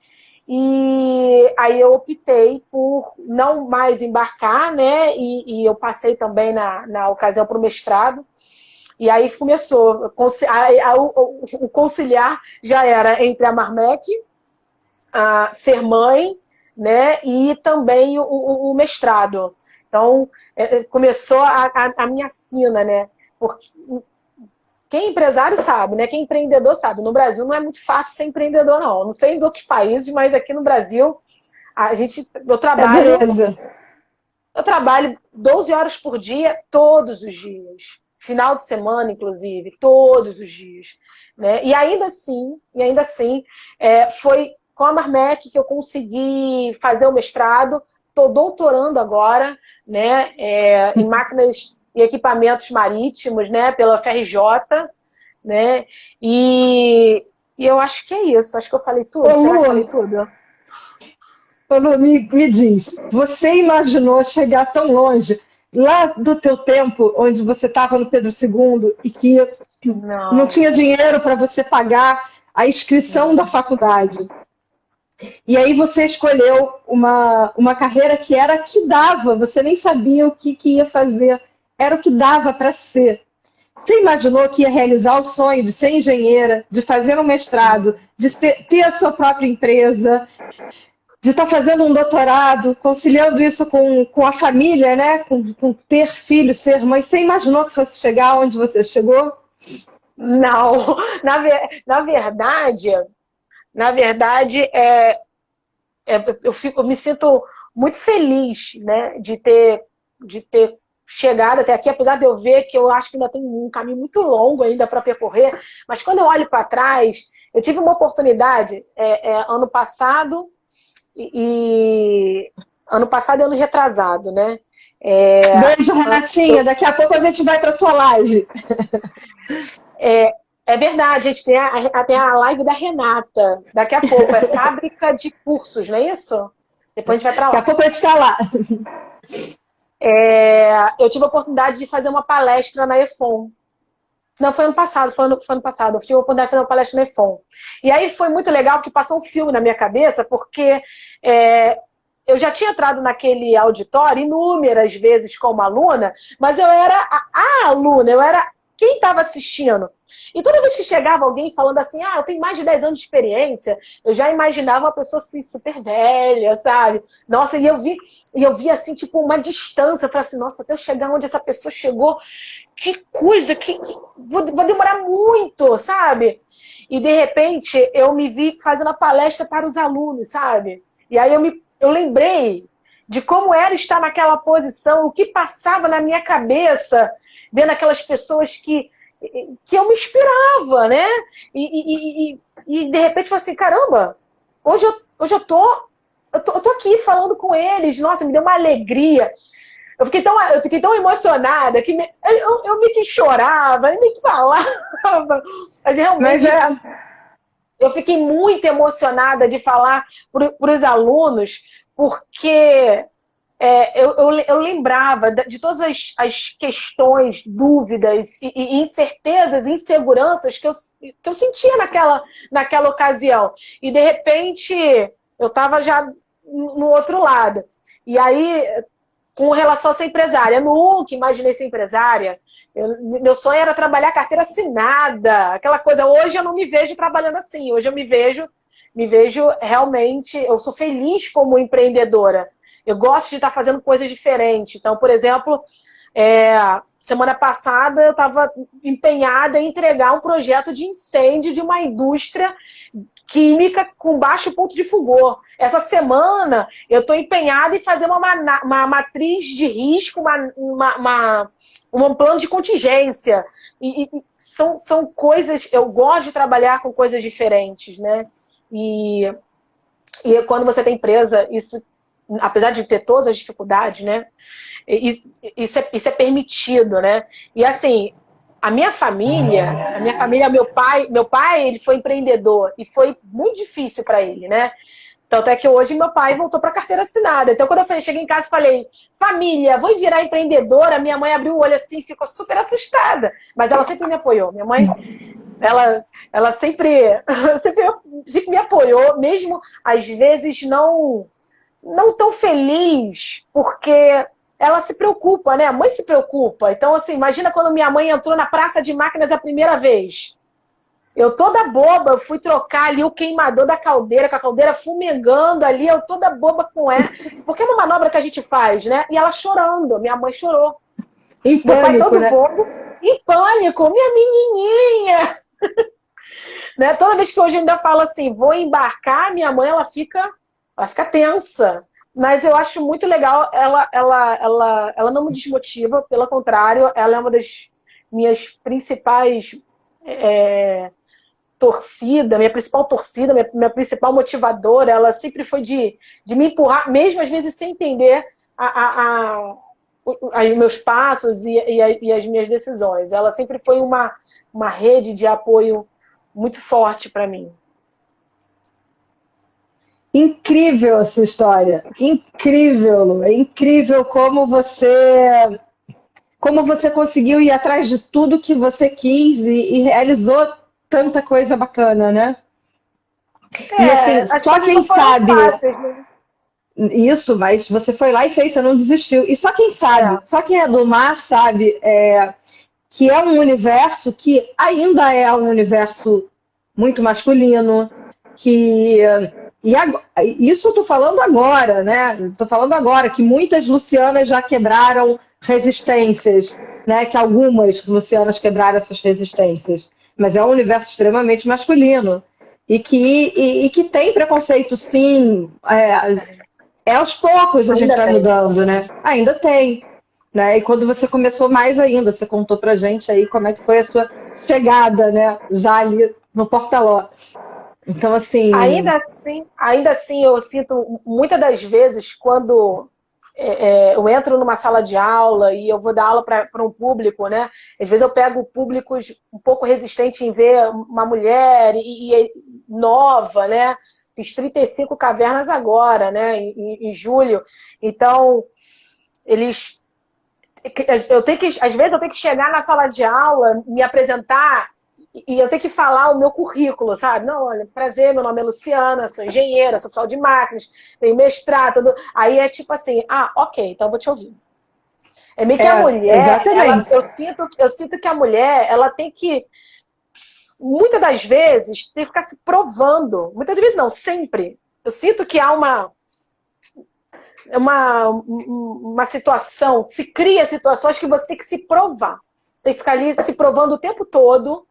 [SPEAKER 3] e aí eu optei por não mais embarcar, né? E eu passei também, na ocasião, para o mestrado. E aí começou, o conciliar já era entre a Marmec, ser mãe, né, e também o mestrado. Então, começou a minha sina, né? Porque quem é empresário sabe, né? Quem é empreendedor sabe. No Brasil não é muito fácil ser empreendedor, não. Não sei em outros países, mas aqui no Brasil, eu trabalho 12 horas por dia, todos os dias. Final de semana, inclusive, todos os dias. Né? E ainda assim, foi com a Marmec que eu consegui fazer o mestrado. Estou doutorando agora, né, em máquinas e equipamentos marítimos, né, pela FRJ, né, e eu acho que é isso. Acho que eu falei tudo. Será que eu falei tudo?
[SPEAKER 2] Lu, me diz, você imaginou chegar tão longe lá do teu tempo, onde você estava no Pedro II e que não tinha dinheiro para você pagar a inscrição da faculdade? E aí você escolheu uma carreira que era a que dava, você nem sabia o que ia fazer, era o que dava para ser. Você imaginou que ia realizar o sonho de ser engenheira, de fazer um mestrado, de ter a sua própria empresa, de estar fazendo um doutorado, conciliando isso com a família, né? Com ter filho, ser mãe? Você imaginou que fosse chegar onde você chegou?
[SPEAKER 3] Não, na verdade, eu me sinto muito feliz, né, de ter chegado até aqui, apesar de eu ver que eu acho que ainda tem um caminho muito longo ainda para percorrer, mas quando eu olho para trás, eu tive uma oportunidade ano passado e ano retrasado, né?
[SPEAKER 2] Beijo, Renatinha, daqui a pouco a gente vai para a tua live.
[SPEAKER 3] É verdade, a gente tem a live da Renata. Daqui a pouco, é fábrica de cursos, não é isso? Depois a gente vai para lá.
[SPEAKER 2] Daqui a pouco a gente está lá.
[SPEAKER 3] Eu tive a oportunidade de fazer uma palestra na EFON. Não, foi ano passado. Eu tive a oportunidade de fazer uma palestra na EFON. E aí foi muito legal, porque passou um filme na minha cabeça, porque eu já tinha entrado naquele auditório inúmeras vezes como aluna, mas eu era a aluna, eu era quem estava assistindo. E toda vez que chegava alguém falando assim, eu tenho mais de 10 anos de experiência, eu já imaginava uma pessoa assim, super velha, sabe? Nossa, e eu vi assim, tipo, uma distância. Eu falei assim, nossa, até eu chegar onde essa pessoa chegou, que coisa, vou demorar muito, sabe? E de repente eu me vi fazendo a palestra para os alunos, sabe? E aí eu lembrei de como era estar naquela posição, o que passava na minha cabeça, vendo aquelas pessoas que que eu me inspirava, né? E de repente, falei assim, caramba, hoje eu tô aqui falando com eles, nossa, me deu uma alegria. Eu fiquei tão emocionada que eu meio que chorava, eu meio que falava. Mas realmente eu fiquei muito emocionada de falar para os alunos, porque eu lembrava de todas as questões, dúvidas e incertezas, inseguranças que eu sentia naquela ocasião. E, de repente, eu estava já no outro lado. E aí, com relação a ser empresária, eu nunca imaginei ser empresária. Meu sonho era trabalhar carteira assinada, aquela coisa. Hoje eu não me vejo trabalhando assim. Hoje eu me vejo realmente. Eu sou feliz como empreendedora. Eu gosto de estar fazendo coisas diferentes. Então, por exemplo, semana passada eu estava empenhada em entregar um projeto de incêndio de uma indústria química com baixo ponto de fulgor. Essa semana eu estou empenhada em fazer uma matriz de risco, um plano de contingência. E são coisas... Eu gosto de trabalhar com coisas diferentes, né? E quando você tem empresa, isso, apesar de ter todas as dificuldades, né? Isso é permitido, né? E assim... A minha família, meu pai, ele foi empreendedor e foi muito difícil para ele, né? Tanto é que hoje meu pai voltou para carteira assinada. Então, quando eu cheguei em casa e falei, família, vou virar empreendedora, minha mãe abriu o olho assim e ficou super assustada. Mas ela sempre me apoiou. Minha mãe, ela sempre me apoiou, mesmo às vezes não tão feliz, porque ela se preocupa, né? A mãe se preocupa. Então, assim, imagina quando minha mãe entrou na praça de máquinas a primeira vez. Eu toda boba, eu fui trocar ali o queimador da caldeira, com a caldeira fumegando ali, eu toda boba com ela. Porque é uma manobra que a gente faz, né? E ela chorando, minha mãe chorou.
[SPEAKER 2] Em
[SPEAKER 3] Meu pai
[SPEAKER 2] pânico,
[SPEAKER 3] todo
[SPEAKER 2] né?
[SPEAKER 3] bobo, em pânico, minha menininha! Né? Toda vez que hoje eu ainda falo assim, vou embarcar, minha mãe, ela fica tensa. Mas eu acho muito legal, ela não me desmotiva, pelo contrário, ela é uma das minhas principais minha principal torcida, minha principal motivadora. Ela sempre foi de me empurrar, mesmo às vezes sem entender os meus passos e as minhas decisões. Ela sempre foi uma rede de apoio muito forte para mim.
[SPEAKER 2] Incrível a sua história. Incrível, Lu. É incrível como você conseguiu ir atrás de tudo que você quis e realizou tanta coisa bacana, né? E assim,
[SPEAKER 3] As
[SPEAKER 2] só
[SPEAKER 3] coisas
[SPEAKER 2] quem
[SPEAKER 3] não foram
[SPEAKER 2] sabe
[SPEAKER 3] fáceis, né?
[SPEAKER 2] isso, mas você foi lá e fez, você não desistiu. E só quem sabe,
[SPEAKER 3] É.
[SPEAKER 2] só quem é do mar sabe que é um universo que ainda é um universo muito masculino, que isso eu tô falando agora, né? Tô falando agora que muitas Lucianas já quebraram resistências, né? Que algumas Lucianas quebraram essas resistências, mas é um universo extremamente masculino e que tem preconceito, sim. Aos poucos a gente
[SPEAKER 3] Ainda
[SPEAKER 2] vai
[SPEAKER 3] tem.
[SPEAKER 2] mudando, né? Ainda tem. Né? E quando você começou mais ainda, você contou pra gente aí como é que foi a sua chegada, né? Já ali no Porta-Ló. Então, assim,
[SPEAKER 3] Ainda assim, eu sinto muitas das vezes quando eu entro numa sala de aula e eu vou dar aula para um público, né? Às vezes eu pego públicos um pouco resistentes em ver uma mulher e nova, né? Fiz 35 cavernas agora, né? Em julho. Então, eles às vezes eu tenho que chegar na sala de aula, me apresentar e eu tenho que falar o meu currículo, sabe? Não, olha, prazer, meu nome é Luciana, sou engenheira, sou oficial de máquinas, tenho mestrado, tudo. Aí é tipo assim, ok, então eu vou te ouvir. É meio que a mulher,
[SPEAKER 2] exatamente.
[SPEAKER 3] eu sinto que a mulher, ela tem que, muitas das vezes, tem que ficar se provando. Muitas vezes não, sempre. Eu sinto que há uma situação, se cria situações que você tem que se provar. Você tem que ficar ali se provando o tempo todo,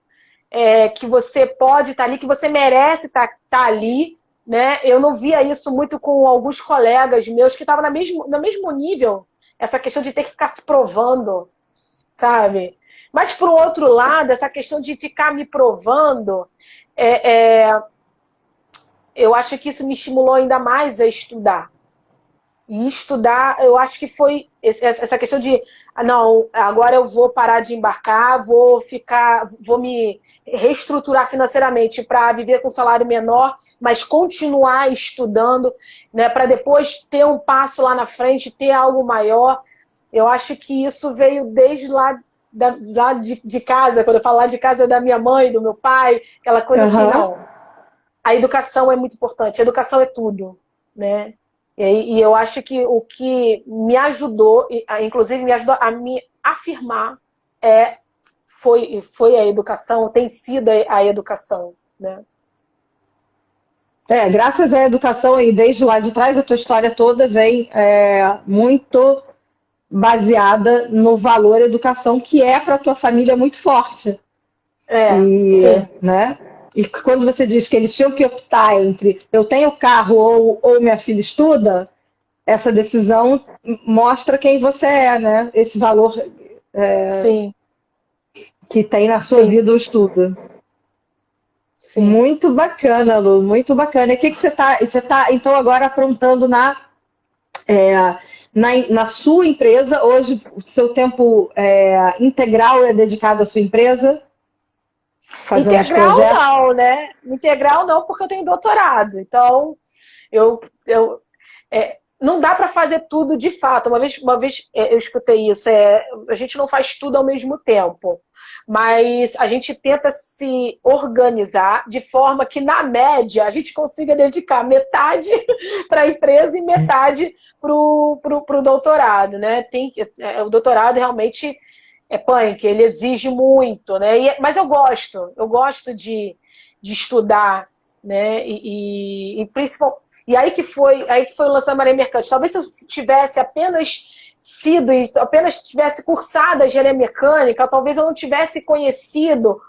[SPEAKER 3] que você pode estar ali, que você merece estar ali, né? Eu não via isso muito com alguns colegas meus que estavam no mesmo nível, essa questão de ter que ficar se provando. sabe? Mas, por outro lado, essa questão de ficar me provando, eu acho que isso me estimulou ainda mais a estudar. E estudar, eu acho que foi essa questão de, não, agora eu vou parar de embarcar, vou me reestruturar financeiramente para viver com salário menor, mas continuar estudando, né, para depois ter um passo lá na frente, ter algo maior. Eu acho que isso veio desde lá de casa, quando eu falo lá de casa da minha mãe, do meu pai, aquela coisa assim, não. A educação é muito importante, a educação é tudo, né? E eu acho que o que me ajudou, inclusive me ajudou a me afirmar, foi a educação, tem sido a educação, né?
[SPEAKER 2] Graças à educação aí, desde lá de trás, a tua história toda vem muito baseada no valor educação, que é para a tua família muito forte.
[SPEAKER 3] Sim.
[SPEAKER 2] Né? E quando você diz que eles tinham que optar entre eu tenho carro ou minha filha estuda, essa decisão mostra quem você é, né? Esse valor
[SPEAKER 3] Sim.
[SPEAKER 2] que tem na sua vida o estudo. Sim. Muito bacana, Lu, muito bacana. E o que você tá, então, agora aprontando na sua empresa? Hoje, o seu tempo integral é dedicado à sua empresa?
[SPEAKER 3] Integral não, né? Integral não, porque eu tenho doutorado. Então, não dá para fazer tudo de fato. Uma vez eu escutei isso, a gente não faz tudo ao mesmo tempo. Mas a gente tenta se organizar de forma que, na média, a gente consiga dedicar metade para a empresa e metade para o doutorado, né? O doutorado realmente é punk, ele exige muito, né? Mas eu gosto de estudar, né? E aí que foi o lance da Maré Mercante. Talvez se eu tivesse apenas tivesse cursado a engenharia mecânica, talvez eu não tivesse conhecido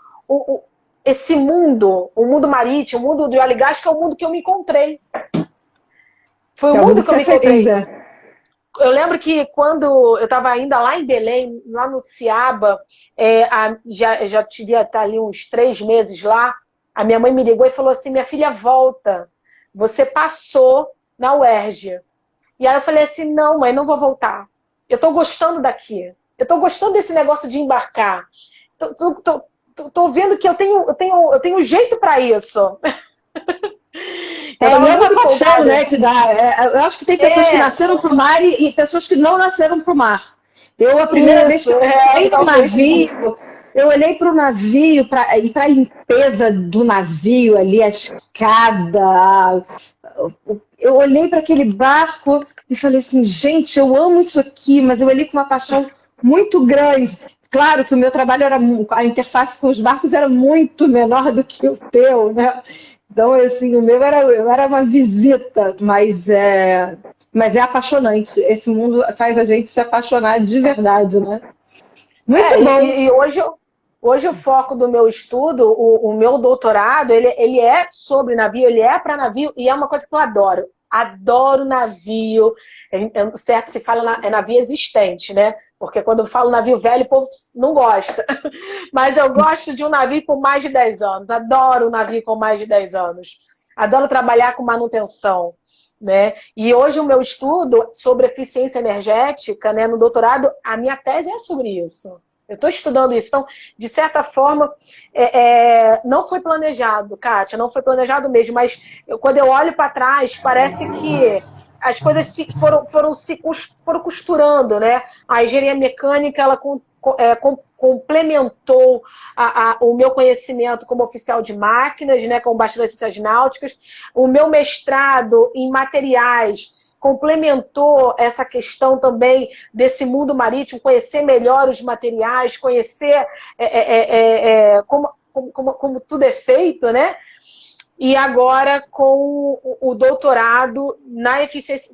[SPEAKER 3] esse mundo, o mundo marítimo, o mundo do óleo e gás, que é o mundo que eu me encontrei. Foi o mundo que eu me encontrei. Eu lembro que quando eu estava ainda lá em Belém, lá no Ciaba, já devia estar ali uns 3 meses lá, a minha mãe me ligou e falou assim, minha filha, volta, você passou na UERJ. E aí eu falei assim, não, mãe, não vou voltar. Eu estou gostando daqui. Eu estou gostando desse negócio de embarcar. Tô vendo que eu tenho jeito para isso.
[SPEAKER 2] É uma paixão, né, que dá. Eu acho que tem pessoas que nasceram pro mar e pessoas que não nasceram pro mar. Eu, a primeira vez que eu entrei no navio, eu olhei para o navio e para a limpeza do navio ali, a escada. Eu olhei para aquele barco e falei assim, gente, eu amo isso aqui, mas eu olhei com uma paixão muito grande. Claro que o meu trabalho a interface com os barcos era muito menor do que o teu, né? Então, assim, o meu era uma visita, mas é apaixonante. Esse mundo faz a gente se apaixonar de verdade, né? Muito bom.
[SPEAKER 3] E hoje o foco do meu estudo, o meu doutorado, ele é sobre navio, ele é para navio, e é uma coisa que eu adoro. Adoro navio. Certo, se fala navio existente, né? Porque quando eu falo navio velho, o povo não gosta. Mas eu gosto de um navio com mais de 10 anos. Adoro um navio com mais de 10 anos. Adoro trabalhar com manutenção, né? E hoje o meu estudo sobre eficiência energética, né, no doutorado, a minha tese é sobre isso. Eu estou estudando isso. Então, de certa forma, não foi planejado, Kátia, não foi planejado mesmo. Mas quando eu olho para trás, parece que as coisas foram costurando, né? A engenharia mecânica, ela complementou o meu conhecimento como oficial de máquinas, né, como bacharel de ciências náuticas. O meu mestrado em materiais complementou essa questão também desse mundo marítimo, conhecer melhor os materiais, conhecer como tudo é feito, né? E agora com o doutorado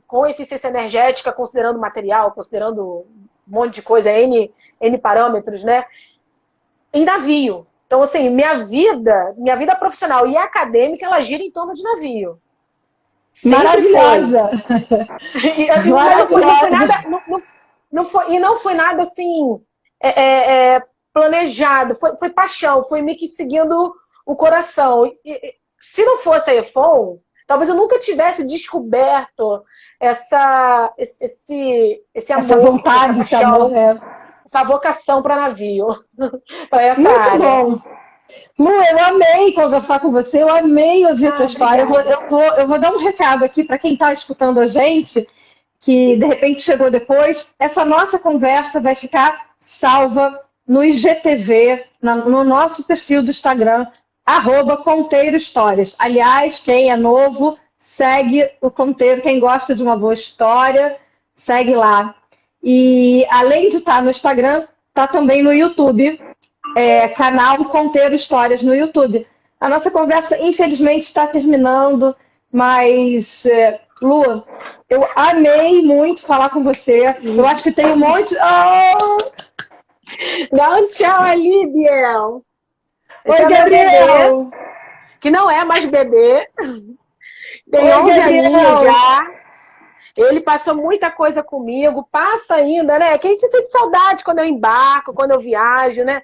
[SPEAKER 3] com eficiência energética, considerando material, considerando um monte de coisa, N parâmetros, né? Em navio. Então, assim, minha vida profissional e acadêmica, ela gira em torno de navio.
[SPEAKER 2] Maravilhosa!
[SPEAKER 3] E não foi nada assim, planejado, foi paixão, foi meio que seguindo o coração. Se não fosse a EFON, talvez eu nunca tivesse descoberto esse amor,
[SPEAKER 2] essa vontade, esse amor,
[SPEAKER 3] essa vocação para navio, para essa
[SPEAKER 2] muito
[SPEAKER 3] área.
[SPEAKER 2] Bom. Lu, eu amei conversar com você, eu amei ouvir a tua história. Eu vou dar um recado aqui para quem está escutando a gente, que de repente chegou depois. Essa nossa conversa vai ficar salva no IGTV, no nosso perfil do Instagram, @ConteiroHistórias. Aliás, quem é novo, segue o Conteiro. Quem gosta de uma boa história, segue lá. E além de estar no Instagram, está também no YouTube, canal Conteiro Histórias no YouTube. A nossa conversa, infelizmente, está terminando, mas, Lu, eu amei muito falar com você. Eu acho que tem um monte...
[SPEAKER 3] Dá um tchau ali, Biel.
[SPEAKER 2] Oi, Gabriel.
[SPEAKER 3] Bebê, que não é mais bebê. Tem 11 aninhos já. Ele passou muita coisa comigo. Passa ainda, né? Que a gente sente saudade quando eu embarco, quando eu viajo, né?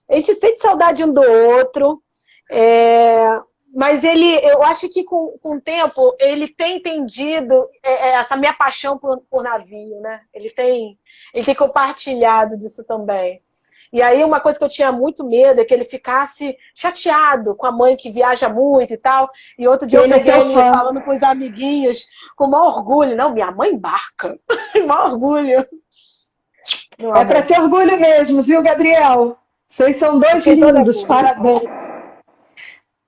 [SPEAKER 3] A gente sente saudade um do outro. Mas eu acho que com o tempo ele tem entendido essa minha paixão por navio, né? Ele tem compartilhado disso também. E aí uma coisa que eu tinha muito medo é que ele ficasse chateado com a mãe que viaja muito e tal. E outro dia eu peguei ele falando com os amiguinhos com o maior orgulho. Não, minha mãe embarca. O maior orgulho.
[SPEAKER 2] É para ter orgulho mesmo, viu, Gabriel? Vocês são dois lindos, parabéns.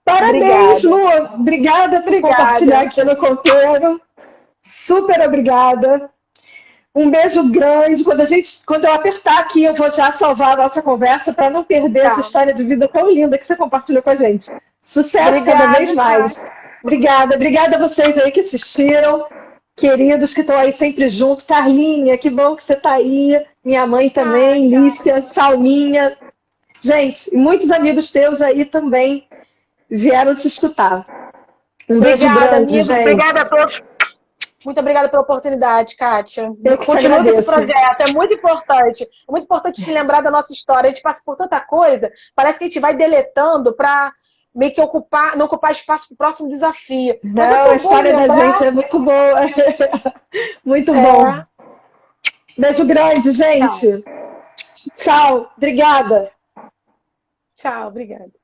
[SPEAKER 2] Parabéns, Lu. Obrigada por compartilhar aqui no Conteiro. Super obrigada. Um beijo grande. Quando eu apertar aqui, eu vou já salvar a nossa conversa para não perder essa história de vida tão linda que você compartilhou com a gente. Sucesso cada vez mais. Obrigada. Obrigada a vocês aí que assistiram. Queridos que estão aí sempre junto. Carlinha, que bom que você está aí. Minha mãe também, Lícia, Salminha. Gente, muitos amigos teus aí também vieram te escutar. Um beijo grande, amigos, gente.
[SPEAKER 3] Obrigada a todos. Muito obrigada pela oportunidade, Kátia.
[SPEAKER 2] Continua
[SPEAKER 3] esse projeto, é muito importante. É muito importante se lembrar da nossa história. A gente passa por tanta coisa, parece que a gente vai deletando para meio que não ocupar espaço para o próximo desafio.
[SPEAKER 2] Mas a história da gente é muito boa. Muito bom. Beijo grande, gente. Tchau. Obrigada.
[SPEAKER 3] Tchau, obrigada.